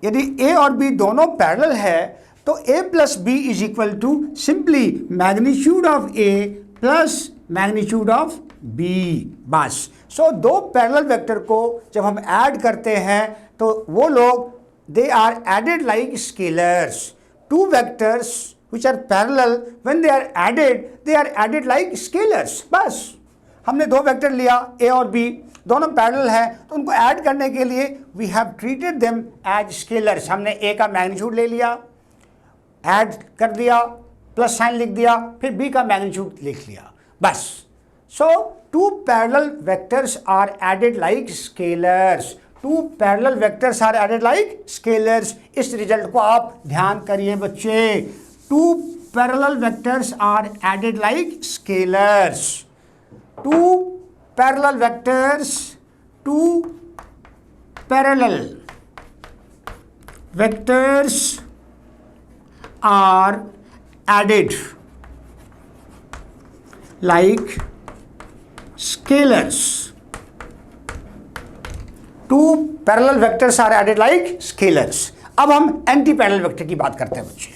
Speaker 1: यदि a और b दोनों पैरेलल है तो a plus B is equal to simply magnitude of a plus magnitude of b, बस। सो दो पैरेलल वेक्टर को जब हम ऐड करते हैं तो वो लोग they are added like scalars. Two vectors which are parallel, when they are added like scalars। बस हमने दो वेक्टर लिया a और b, दोनों पैरेलल है, तो उनको ऐड करने के लिए we have treated them as scalars. हमने a का मैग्नीट्यूड ले लिया, ऐड कर दिया, प्लस साइन लिख दिया, फिर b का मैग्नीट्यूड लिख लिया, बस। So two parallel vectors are added like scalars. Two parallel vectors are added like scalars. इस रिजल्ट को आप ध्यान करिए बच्चे। Two parallel vectors are added like scalars. Two parallel vectors, two parallel vectors are added like scalars. Two parallel vectors are added like scalars. अब हम anti parallel vector की बात करते हैं बच्चे।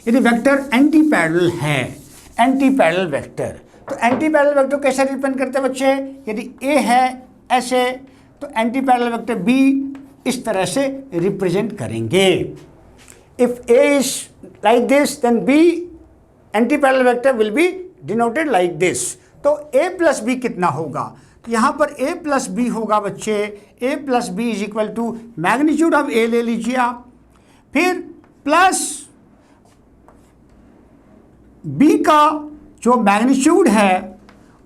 Speaker 1: यदि वेक्टर एंटी पैरेलल है, एंटी पैरेलल वेक्टर, तो एंटी पैरेलल वेक्टर कैसे रिप्रेजेंट करते हैं बच्चे। यदि ए है ऐसे, तो एंटी पैरेलल वेक्टर बी इस तरह से रिप्रेजेंट करेंगे। If A is like this, then B anti parallel vector will be denoted like this. तो a प्लस बी कितना होगा, तो यहाँ पर a प्लस बी होगा बच्चे। a plus B is equal to magnitude of a ले लीजिए आप, फिर प्लस b का जो मैग्नीट्यूड है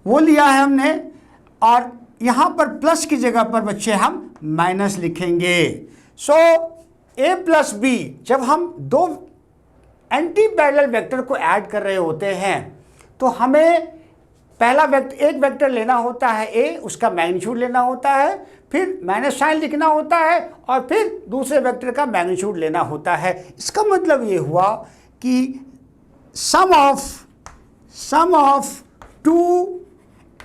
Speaker 1: वो लिया है हमने, और यहाँ पर प्लस की जगह पर बच्चे हम माइनस लिखेंगे। सो a प्लस बी, जब हम दो एंटी पैरेलल वेक्टर को ऐड कर रहे होते हैं तो हमें पहला वेक्टर, एक वेक्टर लेना होता है a, उसका मैग्नीट्यूड लेना होता है, फिर माइनस साइन लिखना होता है और फिर दूसरे वेक्टर का मैग्नीट्यूड लेना होता है। इसका मतलब ये हुआ कि sum of two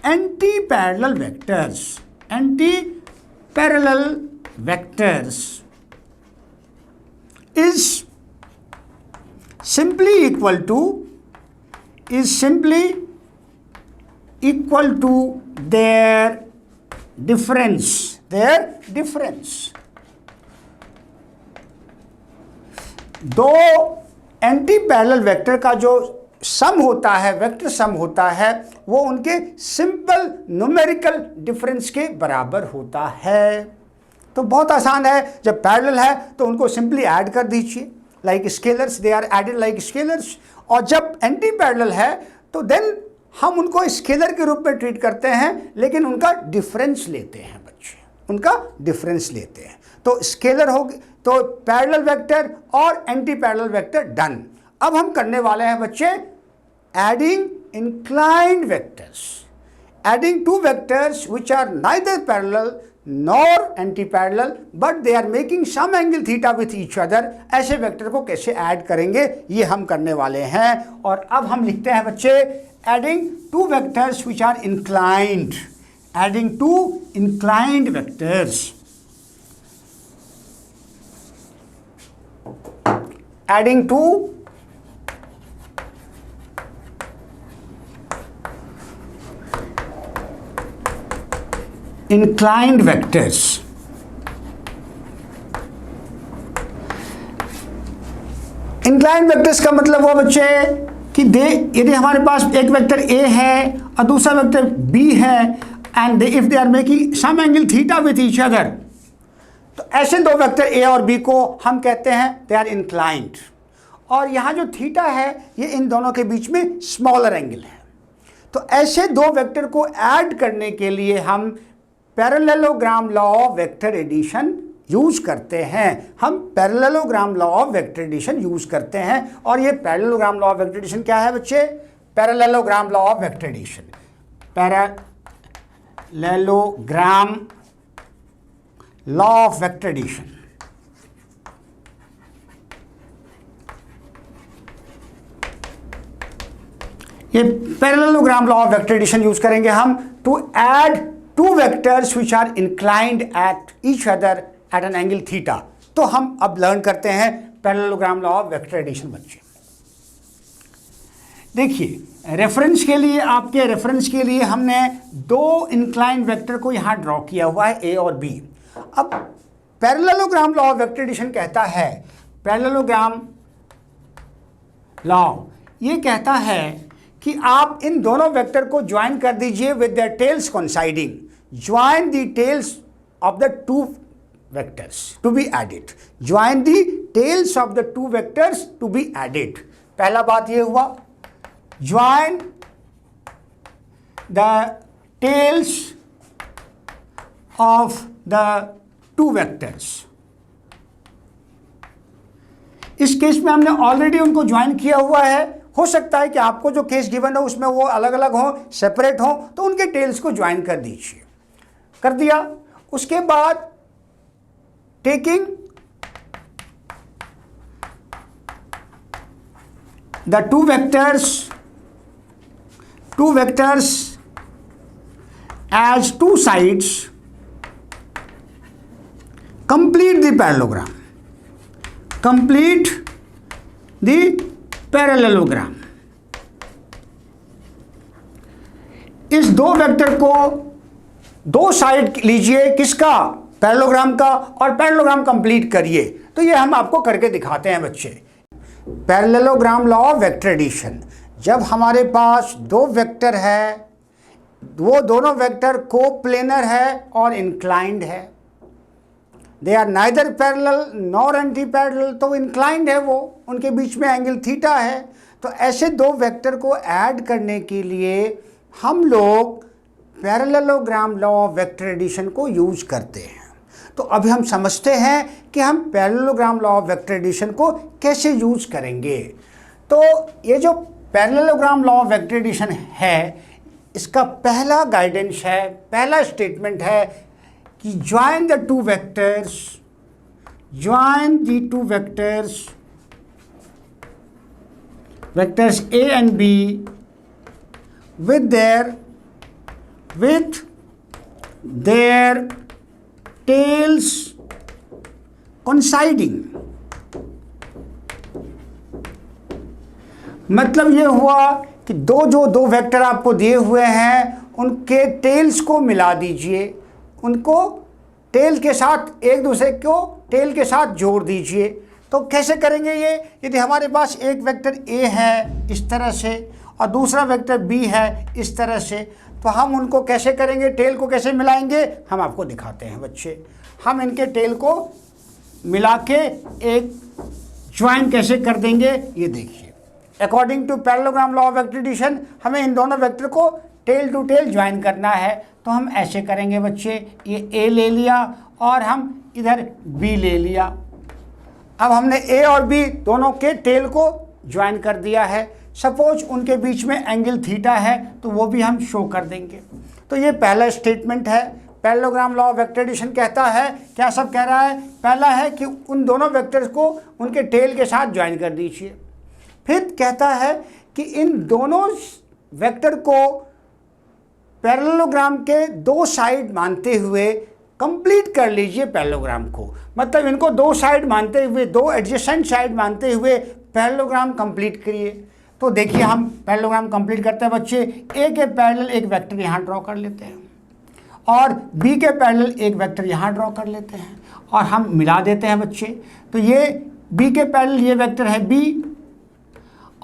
Speaker 1: anti parallel vectors is simply equal to their difference. दो एंटी पैरेलल वेक्टर का जो सम होता है, वेक्टर सम होता है, वो उनके सिंपल न्यूमेरिकल डिफरेंस के बराबर होता है। तो बहुत आसान है, जब पैरेलल है तो उनको सिंपली ऐड कर दीजिए like scalars, they are added like scalars. और जब एंटी पैरेलल है तो देन हम उनको स्केलर के रूप में ट्रीट करते हैं, लेकिन उनका डिफरेंस लेते हैं बच्चे, उनका डिफरेंस लेते हैं। तो स्केलर हो गए, तो पैरेलल वेक्टर और एंटी पैरेलल वेक्टर डन। अब हम करने वाले हैं बच्चे adding inclined vectors, adding two vectors which are neither parallel nor anti-parallel but they are making some angle theta with each other। ऐसे वेक्टर को कैसे ऐड करेंगे ये हम करने वाले हैं। और अब हम लिखते हैं बच्चे adding two vectors which are inclined, adding two inclined vectors, adding two inclined vectors। inclined vectors का मतलब वो बच्चे कि यदि हमारे पास एक वेक्टर a है और दूसरा वेक्टर b है and if they are making some angle theta with each other, तो ऐसे दो वेक्टर a और b को हम कहते हैं दे आर इंक्लाइंड। और यहाँ जो थीटा है ये इन दोनों के बीच में स्मॉलर एंगल है। तो ऐसे दो वेक्टर को ऐड करने के लिए हम parallelogram law of vector addition use करते हैं, हम parallelogram law of vector addition use करते हैं। और ये parallelogram law of vector addition क्या है बच्चे? Parallelogram law of vector addition, parallelogram law of vector addition. ये parallelogram law of vector addition use करेंगे हम to add two vectors which are inclined at each other at an angle theta. तो हम अब learn करते हैं parallelogram law of vector addition बच्चे। देखिए रेफरेंस के लिए, आपके रेफरेंस के लिए हमने दो इंक्लाइंड वेक्टर को यहाँ ड्रॉ किया हुआ है, ए और बी। अब parallelogram law of vector addition कहता है, पैरेललोग्राम लॉ ये कहता है कि आप इन दोनों वेक्टर को ज्वाइन कर दीजिए with their tails coinciding. Join the tails of the two vectors to be added, join the tails of the two vectors to be added. पहला बात ये हुआ, join the tails of the two vectors. इस case में हमने already उनको join किया हुआ है। हो सकता है कि आपको जो केस गिवन हो उसमें वो अलग अलग हो, सेपरेट हो, तो उनके टेल्स को ज्वाइन कर दीजिए। कर दिया। उसके बाद taking the two vectors as two sides, complete the parallelogram, complete the parallelogram. इस दो वेक्टर को दो साइड लीजिए, किसका? पैरेललोग्राम का, और पैरेललोग्राम कंप्लीट करिए। तो ये हम आपको करके दिखाते हैं बच्चे। Parallelogram law of vector addition, जब हमारे पास दो वेक्टर है, वो दोनों वेक्टर कोप्लेनर है और इंक्लाइंड है, they are neither parallel nor anti parallel, तो इंक्लाइंड है वो, उनके बीच में एंगल थीटा है। तो ऐसे दो वेक्टर को ऐड करने के लिए हम लोग parallelogram law of vector addition को यूज करते हैं। तो अभी हम समझते हैं कि हम parallelogram law of vector addition को कैसे यूज करेंगे। तो ये जो parallelogram law of vector addition है, इसका पहला गाइडेंस है, पहला स्टेटमेंट है कि join the two vectors vectors A and B with their tails coinciding। मतलब ये हुआ कि दो वेक्टर आपको दिए हुए हैं, उनके टेल्स को मिला दीजिए, उनको टेल के साथ एक दूसरे को टेल के साथ जोड़ दीजिए। तो कैसे करेंगे ये? यदि हमारे पास एक वेक्टर A है इस तरह से और दूसरा वेक्टर B है इस तरह से, तो हम उनको कैसे करेंगे, टेल को कैसे मिलाएंगे, हम आपको दिखाते हैं बच्चे। हम इनके टेल को मिला के एक ज्वाइन कैसे कर देंगे, ये देखिए। According to parallelogram law of vector addition हमें इन दोनों वेक्टर को टेल टू टेल ज्वाइन करना है। तो हम ऐसे करेंगे बच्चे, ये A ले लिया और हम इधर B ले लिया। अब हमने A और B दोनों के टेल को ज्वाइन कर दिया है। सपोज उनके बीच में एंगल थीटा है तो वो भी हम शो कर देंगे। तो ये पहला स्टेटमेंट है। Parallelogram law of vector addition कहता है, क्या सब कह रहा है? पहला है कि उन दोनों वेक्टर्स को उनके टेल के साथ ज्वाइन कर दीजिए। फिर कहता है कि इन दोनों वेक्टर को पैरेललोग्राम के दो साइड मानते हुए कंप्लीट कर लीजिए पैरेललोग्राम को। मतलब इनको दो साइड मानते हुए, दो एडजेसेंट साइड मानते हुए पैरेललोग्राम कंप्लीट करिए। तो देखिए हम पैरेललोग्राम कंप्लीट करते हैं बच्चे। A के पैरेलल एक वेक्टर यहाँ ड्रॉ कर लेते हैं और B के पैरेलल एक वेक्टर यहाँ ड्रॉ कर लेते हैं और हम मिला देते हैं बच्चे। तो ये B के पैरेलल ये वेक्टर है B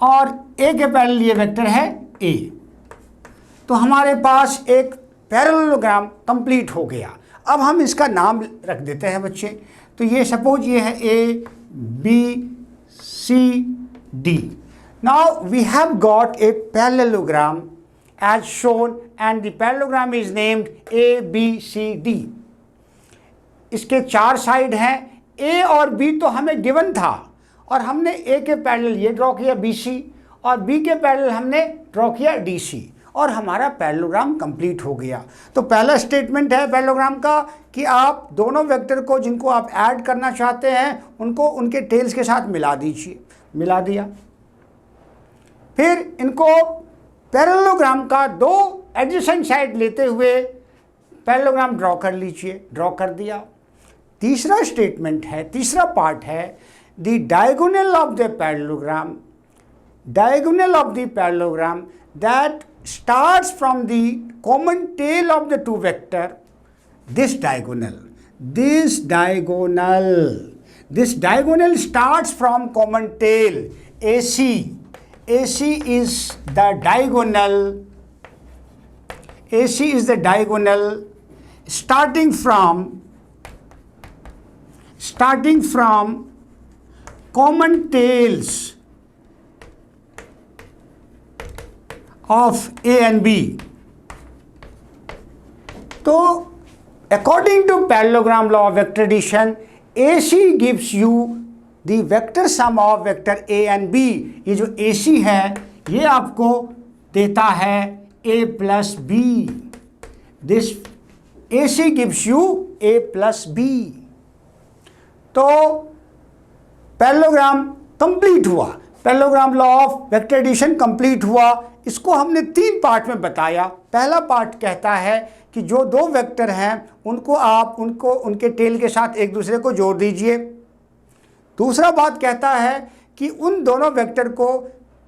Speaker 1: और A के पैरेलल ये वेक्टर है A। तो हमारे पास एक पैरेललोग्राम कंप्लीट हो गया। अब हम इसका नाम रख देते हैं बच्चे। तो ये सपोज ये है A, B, C, D। Now we have got a parallelogram as shown and the parallelogram is named A, B, C, D। इसके चार साइड हैं। A और B तो हमें गिवन था और हमने A के पैरेलल ये ड्रॉ किया BC और B के पैरेलल हमने ड्रॉ किया DC और हमारा पैरेललोग्राम कंप्लीट हो गया। तो पहला स्टेटमेंट है पैरेललोग्राम का कि आप दोनों वेक्टर को जिनको आप ऐड करना चाहते हैं उनको उनके टेल्स के साथ मिला दीजिए। मिला दिया। फिर इनको पैरेललोग्राम का दो एडजेसेंट साइड लेते हुए पैरेललोग्राम ड्रॉ कर लीजिए। ड्रॉ कर दिया। तीसरा स्टेटमेंट है, तीसरा पार्ट है, the diagonal of the parallelogram, diagonal of the parallelogram that starts from the common tail of the two vector, this diagonal starts from common tail AC is the diagonal starting from common tails of A and B। तो according to parallelogram law of vector addition, AC gives you the vector sum of vector A and B। ये जो AC है ये आपको देता है A plus B। This AC gives you A plus B। तो parallelogram complete हुआ। Parallelogram law of vector addition complete हुआ। इसको हमने तीन पार्ट में बताया। पहला पार्ट कहता है कि जो दो वेक्टर हैं उनको आप उनके टेल के साथ एक दूसरे को जोड़ दीजिए। दूसरा बात कहता है कि उन दोनों वेक्टर को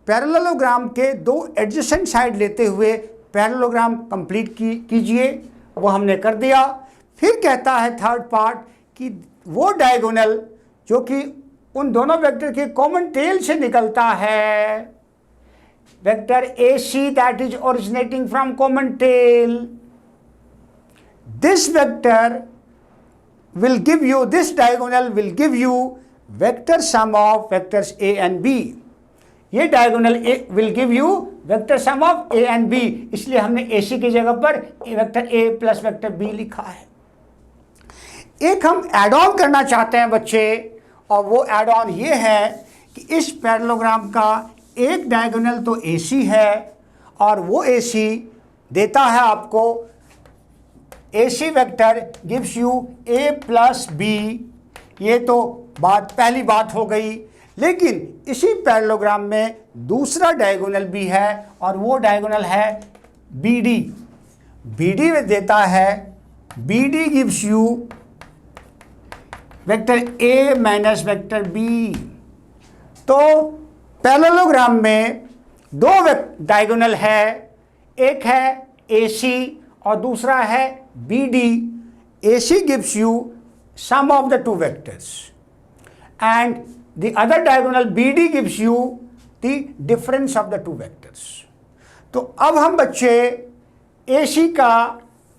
Speaker 1: पैरेललोग्राम के दो एडजेसेंट साइड लेते हुए पैरेललोग्राम कंप्लीट कीजिए। वो हमने कर दिया। फिर कहता है थर्ड पार्ट कि वो डायगोनल जो कि उन दोनों वेक्टर के कॉमन टेल से निकलता है, vector AC that is originating from common tail, this diagonal will give you vector sum of vectors A and B। ये diagonal will give you vector sum of A and B, इसलिए हमने AC की जगह पर vector A plus vector B लिखा है। एक हम एड ऑन करना चाहते हैं बच्चे, और वो एड ऑन ये है कि इस पैरेललोग्राम का एक डायगोनल तो AC है और वो AC देता है आपको AC vector gives you A plus B। ये तो पहली बात हो गई। लेकिन इसी पैरेललोग्राम में दूसरा डायगोनल भी है और वो डायगोनल है BD। BD में देता है BD gives you vector A minus vector B। तो पैरेललोग्राम में दो डायगोनल है, एक है AC और दूसरा है BD। AC gives you sum of the two vectors and the other diagonal BD gives you the difference of the two vectors। तो अब हम बच्चे AC का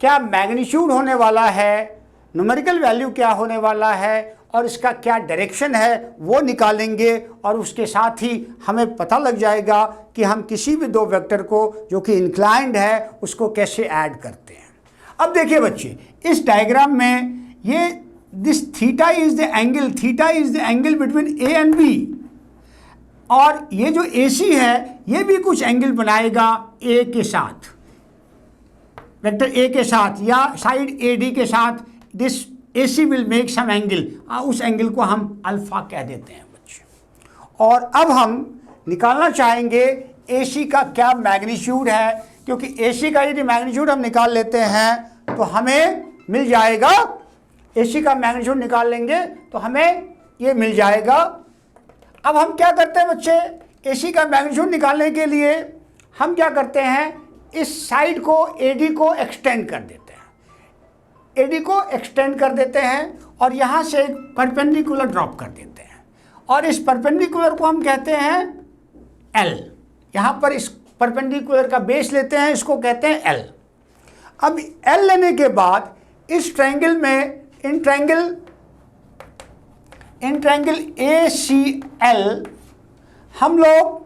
Speaker 1: क्या मैग्नीट्यूड होने वाला है, न्यूमेरिकल वैल्यू क्या होने वाला है और इसका क्या डायरेक्शन है वो निकालेंगे, और उसके साथ ही हमें पता लग जाएगा कि हम किसी भी दो वेक्टर को जो कि इंक्लाइंड है उसको कैसे ऐड करते हैं। अब देखिए बच्चे, इस डायग्राम में ये this theta is the angle between A and B, और ये जो AC है ये भी कुछ एंगल बनाएगा A के साथ, वेक्टर A के साथ या साइड AD के साथ। This AC will make some angle, उस एंगल को हम अल्फा कह देते हैं बच्चे। और अब हम निकालना चाहेंगे AC का क्या मैग्नीट्यूड है, क्योंकि AC का यदि मैग्नीट्यूड हम निकाल लेते हैं तो हमें मिल जाएगा, AC का मैग्नीट्यूड निकाल लेंगे तो हमें ये मिल जाएगा। अब हम क्या करते हैं बच्चे, AC का मैग्नीट्यूड निकालने के लिए हम क्या करते हैं, इस साइड को AD को एक्सटेंड कर देते हैं, AD को एक्सटेंड कर देते हैं और यहाँ से एक परपेंडिकुलर ड्रॉप कर देते हैं, और इस परपेंडिकुलर को हम कहते हैं L। यहाँ पर इस परपेंडिकुलर का बेस लेते हैं, इसको कहते हैं L। अब L लेने के बाद इस ट्रायंगल में इन ट्रायंगल ACL हम लोग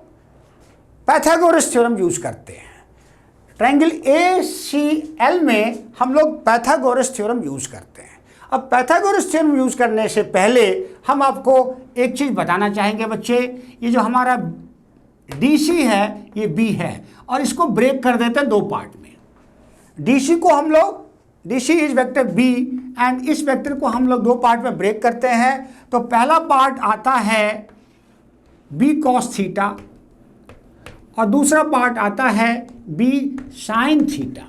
Speaker 1: पाइथागोरस थ्योरम यूज करते हैं। ट्रायंगल ACL में हम लोग पाइथागोरस थ्योरम यूज करते हैं। अब पाइथागोरस थ्योरम यूज करने से पहले हम आपको एक चीज बताना चाहेंगे बच्चे, ये जो हमारा DC है ये B है, और इसको ब्रेक कर देते हैं दो पार्ट में। DC को हम लोग, DC is vector B and इस वेक्टर को हम लोग दो पार्ट में ब्रेक करते हैं। तो पहला पार्ट आता है B cos थीटा और दूसरा पार्ट आता है B sin थीटा।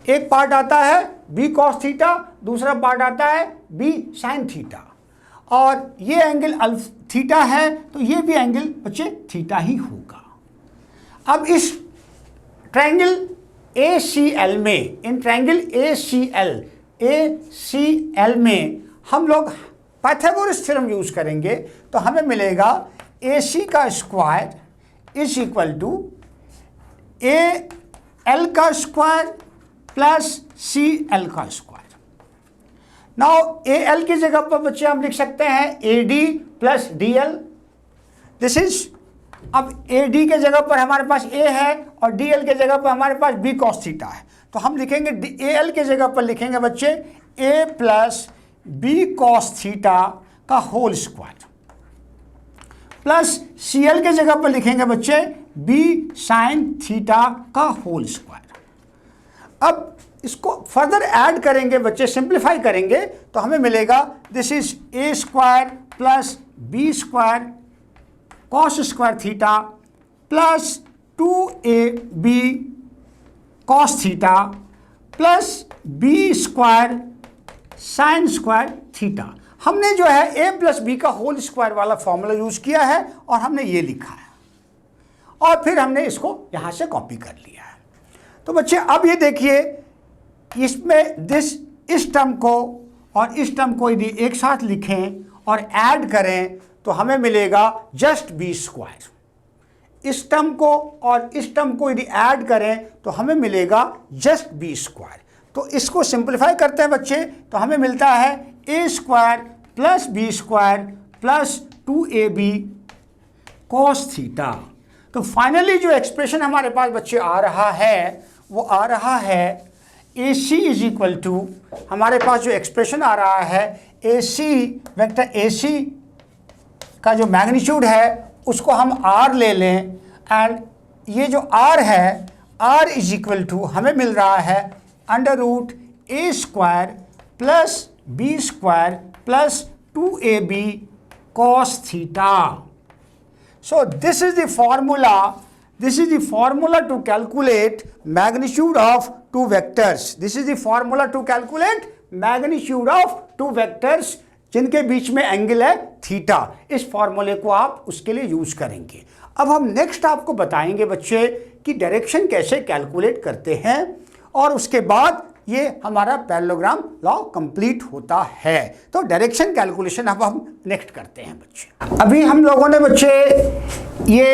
Speaker 1: एक पार्ट आता है B cos थीटा, दूसरा पार्ट आता है B sin थीटा, और ये एंगल थीटा है तो ये भी एंगल बच्चे थीटा ही होगा। अब इस ट्रायंगल ACL में, इन ट्रायंगल ACL में हम लोग पाइथागोरस थ्योरम यूज करेंगे, तो हमें मिलेगा AC का square is equal to AL का स्क्वायर प्लस CL का स्क्वायर। नाउ AL की जगह पर बच्चे हम लिख सकते हैं AD plus DL। This is, अब AD के जगह पर हमारे पास A है और DL के जगह पर हमारे पास B cos थीटा है, तो हम लिखेंगे AL के जगह पर लिखेंगे बच्चे A plus B cos theta का होल स्क्वायर, प्लस CL के जगह पर लिखेंगे बच्चे B sin थीटा का होल स्क्वायर। अब इसको फर्दर ऐड करेंगे बच्चे, सिंप्लीफाई करेंगे तो हमें मिलेगा this is A square plus B square cos square theta plus 2AB cos theta plus B square sine square theta. हमने जो है A प्लस B का होल स्क्वायर वाला फॉर्मूला यूज किया है और हमने ये लिखा है, और फिर हमने इसको यहाँ से कॉपी कर लिया है। तो बच्चे अब ये देखिए, इसमें इस टर्म को और इस टर्म को यदि एक साथ लिखें और ऐड करें तो हमें मिलेगा जस्ट B स्क्वायर। इस टर्म को और इस टर्म को यदि ऐड करें तो हमें मिलेगा जस्ट B स्क्वायर। तो इसको सिंप्लीफाई करते हैं बच्चे, तो हमें मिलता है A square plus B square plus 2AB cos theta. तो फाइनली जो एक्सप्रेशन हमारे पास बच्चे आ रहा है वो आ रहा है ए सी इज इक्वल टू, हमारे पास जो एक्सप्रेशन आ रहा है ए सी, वेक्टर ए सी का जो मैग्नीट्यूड है उसको हम आर ले लें, एंड ये जो आर है, आर इज इक्वल टू हमें मिल रहा है under root A square plus B square plus 2ab cos theta. So this is the formula. This is the formula to calculate magnitude of two vectors. This is the formula to calculate magnitude of two vectors जिनके बीच में angle है theta. इस फॉर्मूले को आप उसके लिए use करेंगे। अब हम नेक्स्ट आपको बताएंगे बच्चे कि डायरेक्शन कैसे कैलकुलेट करते हैं, और उसके बाद ये हमारा पैरेललोग्राम लॉ कंप्लीट होता है। तो डायरेक्शन कैलकुलेशन अब हम नेक्स्ट करते हैं बच्चे। अभी हम लोगों ने बच्चे ये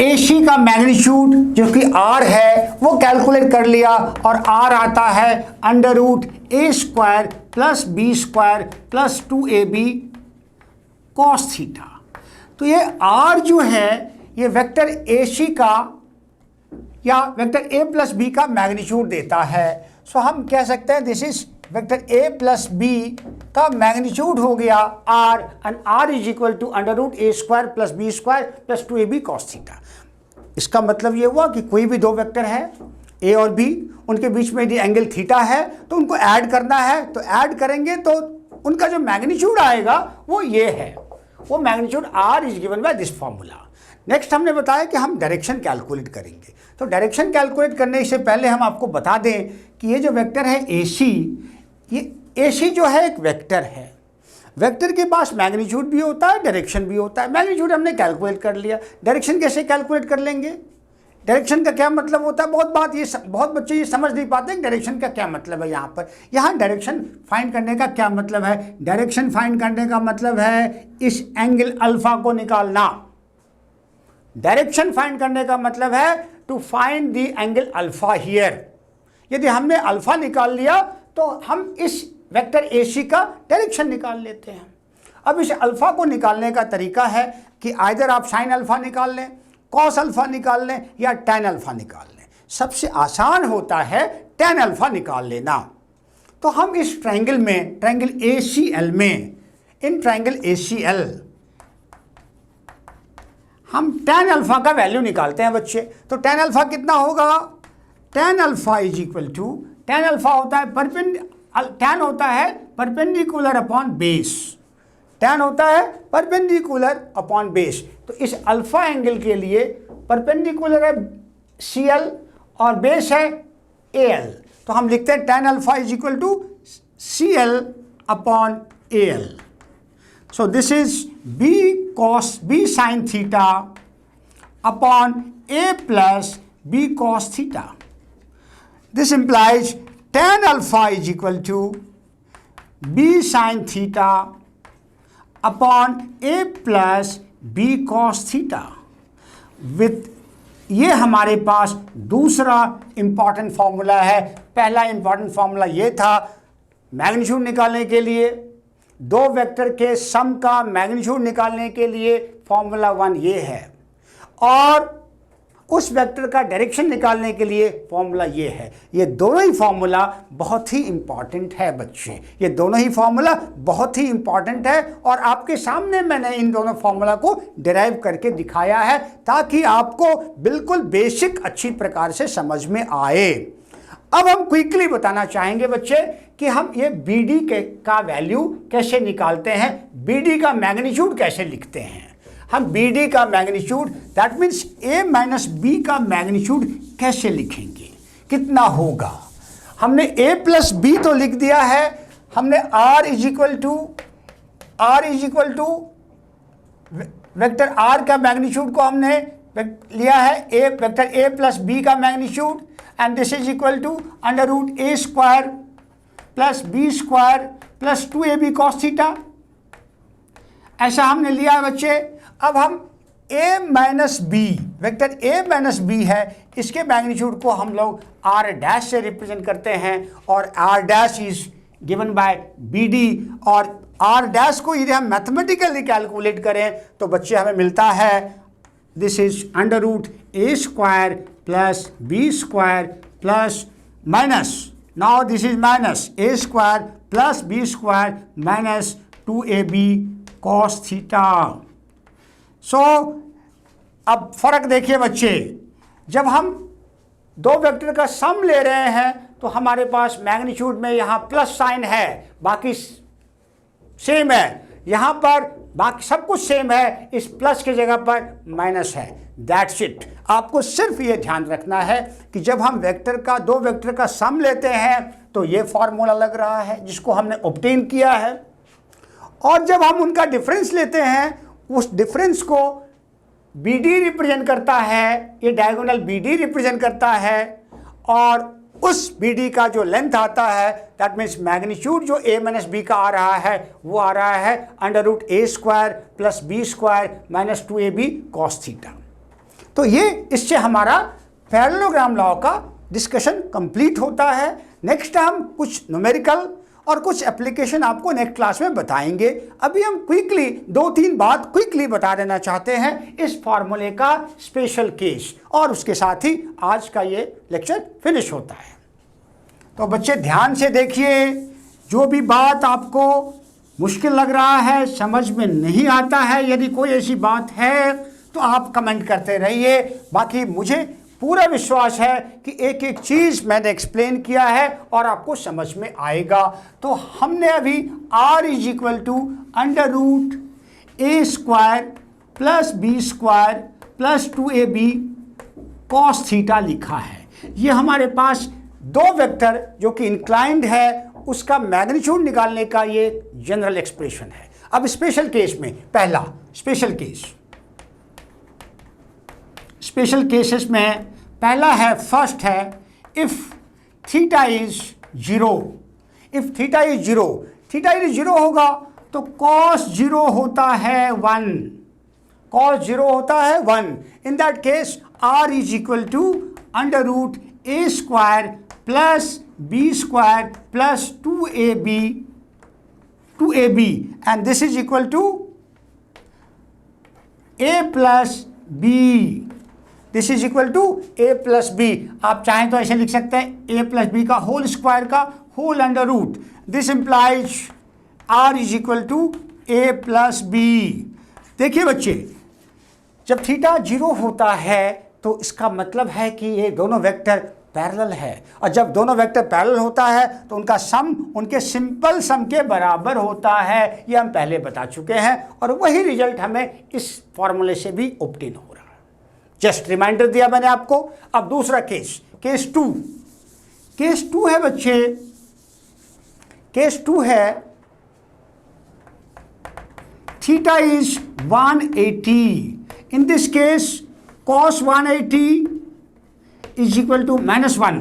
Speaker 1: AC का मैग्नीट्यूड जो कि R है वो कैलकुलेट कर लिया, और R आता है under root A square plus B square plus 2ab cos theta. तो ये R जो है ये वेक्टर AC का या वेक्टर a प्लस बी का मैग्नीट्यूड देता है। सो हम कह सकते हैं this is vector a plus B का मैग्नीट्यूड हो गया r, and r is equal to under root A square plus B square plus 2ab cos theta. इसका मतलब ये हुआ कि कोई भी दो वेक्टर है a और b, उनके बीच में यदि एंगल थीटा है तो उनको ऐड करना है, तो ऐड करेंगे तो उनका जो मैग्नीट्यूड आएगा वो ये है, वो magnitude r is given by this formula. Next हमने बताया कि हम डायरेक्शन कैलकुलेट करेंगे। तो डायरेक्शन कैलकुलेट करने से पहले हम आपको बता दें कि ये जो वेक्टर है AC, ये AC जो है एक वेक्टर है। वेक्टर के पास मैग्नीट्यूड भी होता है, डायरेक्शन भी होता है। मैग्नीट्यूड हमने कैलकुलेट कर लिया, डायरेक्शन कैसे कैलकुलेट कर लेंगे? डायरेक्शन का क्या मतलब होता है? बहुत बच्चे ये समझ नहीं पाते डायरेक्शन का क्या मतलब है। यहाँ डायरेक्शन फाइंड करने का क्या मतलब है? डायरेक्शन फाइंड करने का मतलब है इस एंगल अल्फा को निकालना। डायरेक्शन फाइंड करने का मतलब है to find the angle alpha here. यदि हमने अल्फा निकाल लिया तो हम इस वेक्टर AC का डायरेक्शन निकाल लेते हैं। अब इस अल्फा को निकालने का तरीका है कि आइदर आप साइन अल्फा निकाल लें, कॉस अल्फा निकाल लें या टैन अल्फा निकाल लें। सबसे आसान होता है टैन अल्फा निकाल लेना। तो हम इस ट्रायंगल में, ट्रायंगल ACL में, इन ट्रायंगल ACL हम टैन अल्फा का वैल्यू निकालते हैं बच्चे। तो टैन अल्फा कितना होगा? Tan alpha is equal to, tan alpha होता है टैन होता है परपेंडिकुलर अपॉन बेस। टैन होता है परपेंडिकुलर अपॉन बेस। तो इस अल्फा एंगल के लिए परपेंडिकुलर है CL और बेस है AL। तो हम लिखते हैं tan alpha is equal to CL upon AL। So this is B sin theta upon A plus B cos theta. This implies tan alpha is equal to B sin theta upon A plus B cos theta. With ये हमारे पास दूसरा important formula है। पहला important formula ये था magnitude निकालने के लिए, दो वेक्टर के सम का मैग्नीट्यूड निकालने के लिए फॉर्मूला 1 ये है, और उस वेक्टर का डायरेक्शन निकालने के लिए फॉर्मूला ये है। ये दोनों ही फॉर्मूला बहुत ही इंपॉर्टेंट है बच्चे, ये दोनों ही फॉर्मूला बहुत ही इंपॉर्टेंट है, और आपके सामने मैंने इन दोनों फॉर्मूला को डिराइव करके दिखाया है ताकि आपको बिल्कुल बेसिक अच्छी प्रकार से समझ में आए। अब हम क्विकली बताना चाहेंगे बच्चे कि हम ये BD का वैल्यू कैसे निकालते हैं, BD का मैग्नीट्यूड कैसे लिखते हैं। हम BD का magnitude, that means A minus B का मैग्नीट्यूड कैसे लिखेंगे, कितना होगा? हमने A प्लस B तो लिख दिया है, हमने R is equal to vector R का मैग्नीट्यूड को हमने लिया है वेक्टर A प्लस B का magnitude, and this is equal to under root A square plus B square plus 2AB cos theta। ऐसा हमने लिया है बच्चे। अब हम A minus B, vector A minus B है, इसके मैग्नीट्यूड को हम लोग R डैश से रिप्रेजेंट करते हैं, और R dash is given bye BD, और R डैश को यदि हम मैथमेटिकली कैलकुलेट करें तो बच्चे हमें मिलता है this is under root A square plus B square plus minus, now this is minus A square plus B square minus 2ab cos theta. So अब फर्क देखिए बच्चे, जब हम दो वेक्टर का सम ले रहे हैं तो हमारे पास मैग्नीट्यूड में यहाँ प्लस साइन है, बाकी सेम है, यहाँ पर बाकी सब कुछ सेम है, इस प्लस की जगह पर माइनस है। That's it. आपको सिर्फ ये ध्यान रखना है कि जब हम दो वेक्टर का सम लेते हैं तो ये फॉर्मूला लग रहा है जिसको हमने ऑब्टेन किया है, और जब हम उनका डिफरेंस लेते हैं उस डिफरेंस को BD रिप्रेजेंट करता है, ये डायगोनल BD रिप्रेजेंट करता है, और उस BD का जो लेंथ आता है दैट मीन्स मैग्नीट्यूड जो a माइनस बी का आ रहा है वो आ रहा है √a square plus B square minus 2ab cos theta. तो ये इससे हमारा पैरेललोग्राम लॉ का डिस्कशन कंप्लीट होता है। नेक्स्ट हम कुछ न्यूमेरिकल और कुछ एप्लीकेशन आपको नेक्स्ट क्लास में बताएंगे। अभी हम क्विकली 2-3 बात क्विकली बता देना चाहते हैं इस फॉर्मूले का स्पेशल केस, और उसके साथ ही आज का ये लेक्चर फिनिश होता है। तो बच्चे ध्यान से देखिए, जो भी बात आपको मुश्किल लग रहा है, समझ में नहीं आता है, यदि कोई ऐसी बात है तो आप कमेंट करते रहिए। बाकी मुझे पूरा विश्वास है कि एक एक चीज़ मैंने एक्सप्लेन किया है और आपको समझ में आएगा। तो हमने अभी r is equal to √a square plus B square plus 2ab cos theta लिखा है। ये हमारे पास दो वेक्टर जो कि इंक्लाइंड है उसका मैग्नीट्यूड निकालने का ये जनरल एक्सप्रेशन है। अब स्पेशल केस में पहला स्पेशल केसेस में पहला है, फर्स्ट है, if theta is 0। If theta is 0 होगा तो cos 0 होता है 1। cos 0 होता है 1। In that case r is equal to √a square plus b square plus 2ab and this is equal to a plus b। This is equal to a plus b. आप चाहें तो ऐसे लिख सकते हैं a प्लस बी का whole square का whole under root. This implies r is equal to a plus b. देखिए बच्चे, जब थीटा 0 होता है तो इसका मतलब है कि ये दोनों वेक्टर पैरेलल है, और जब दोनों वेक्टर पैरेलल होता है तो उनका सम उनके सिंपल सम के बराबर होता है। ये हम पहले बता चुके हैं, और वही रिजल्ट हमें इस फॉर्मूले से भी ऑब्टेन हो रहा है। जस्ट रिमाइंडर दिया मैंने आपको। अब दूसरा केस 2 है बच्चे, केस 2 है, theta is 180। In this case cos 180 is equal to -1।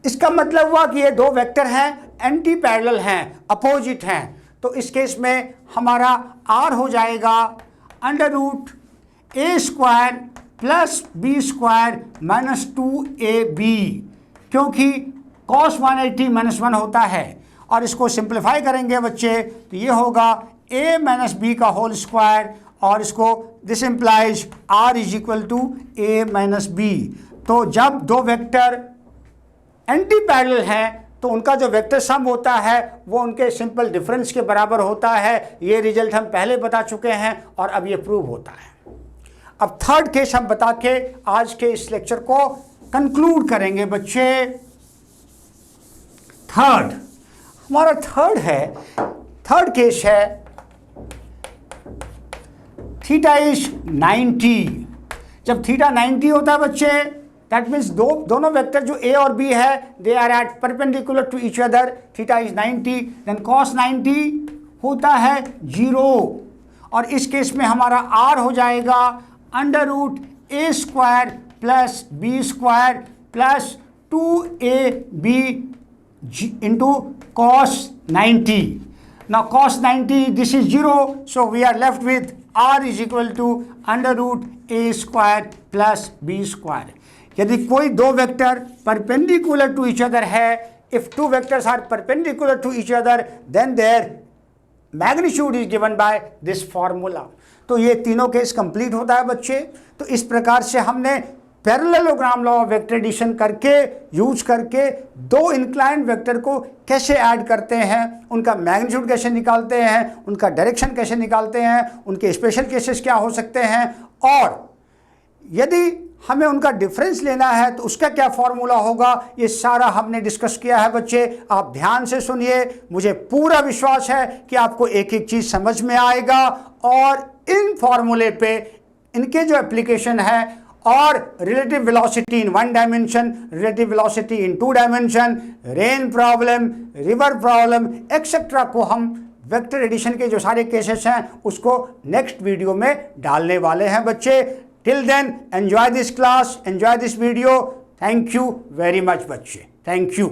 Speaker 1: इसका मतलब हुआ कि ये दो वेक्टर हैं, एंटी पैरेलल हैं, अपोजिट हैं। तो इस केस में हमारा r हो जाएगा √a square plus B square minus 2ab, क्योंकि cos 180 -1 होता है। और इसको सिंप्लीफाई करेंगे बच्चे तो ये होगा a माइनस बी का होल स्क्वायर, और इसको this implies r is equal to a minus b. तो जब दो वेक्टर एंटी पैरेलल हैं तो उनका जो वेक्टर सम होता है वो उनके सिंपल डिफरेंस के बराबर होता है। ये रिजल्ट हम पहले बता चुके हैं और अब ये प्रूव होता है। अब थर्ड केस हम बता के आज के इस लेक्चर को कंक्लूड करेंगे बच्चे। हमारा थर्ड केस है, थीटा इज 90। जब थीटा 90 होता है बच्चे, दैट मीन्स दोनों वेक्टर जो a और b है they are at perpendicular to each other. Theta is 90, then cos 90 होता है 0, और इस केस में हमारा r हो जाएगा √a square plus b square plus 2ab into cos 90। Now cos 90, this is 0, so we are left with r is equal to √a square plus b square. यदि कोई दो vector perpendicular to each other है, if two vectors are perpendicular to each other then their magnitude is given by this formula. तो ये तीनों case complete होता है बच्चे। तो इस प्रकार से हमने parallelogram law of vector addition करके यूज करके दो इंक्लाइंड वेक्टर को कैसे ऐड करते हैं, उनका मैग्नीट्यूड कैसे निकालते हैं, उनका डायरेक्शन कैसे निकालते हैं, उनके स्पेशल केसेस क्या हो सकते हैं, और यदि हमें उनका डिफरेंस लेना है तो उसका क्या फॉर्मूला होगा, ये सारा हमने डिस्कस किया है बच्चे। आप ध्यान से सुनिए, मुझे पूरा विश्वास है कि आपको एक एक चीज़ समझ में आएगा और इन फॉर्मूले पे इनके जो एप्लीकेशन है और relative velocity in one dimension, relative velocity in two dimension, rain problem, river problem etcetera को हम वेक्टर एडिशन के जो सारे केसेस हैं उसको नेक्स्ट वीडियो में डालने वाले हैं बच्चे। Till then enjoy this class, enjoy this video. Thank you very much बच्चे, थैंक यू।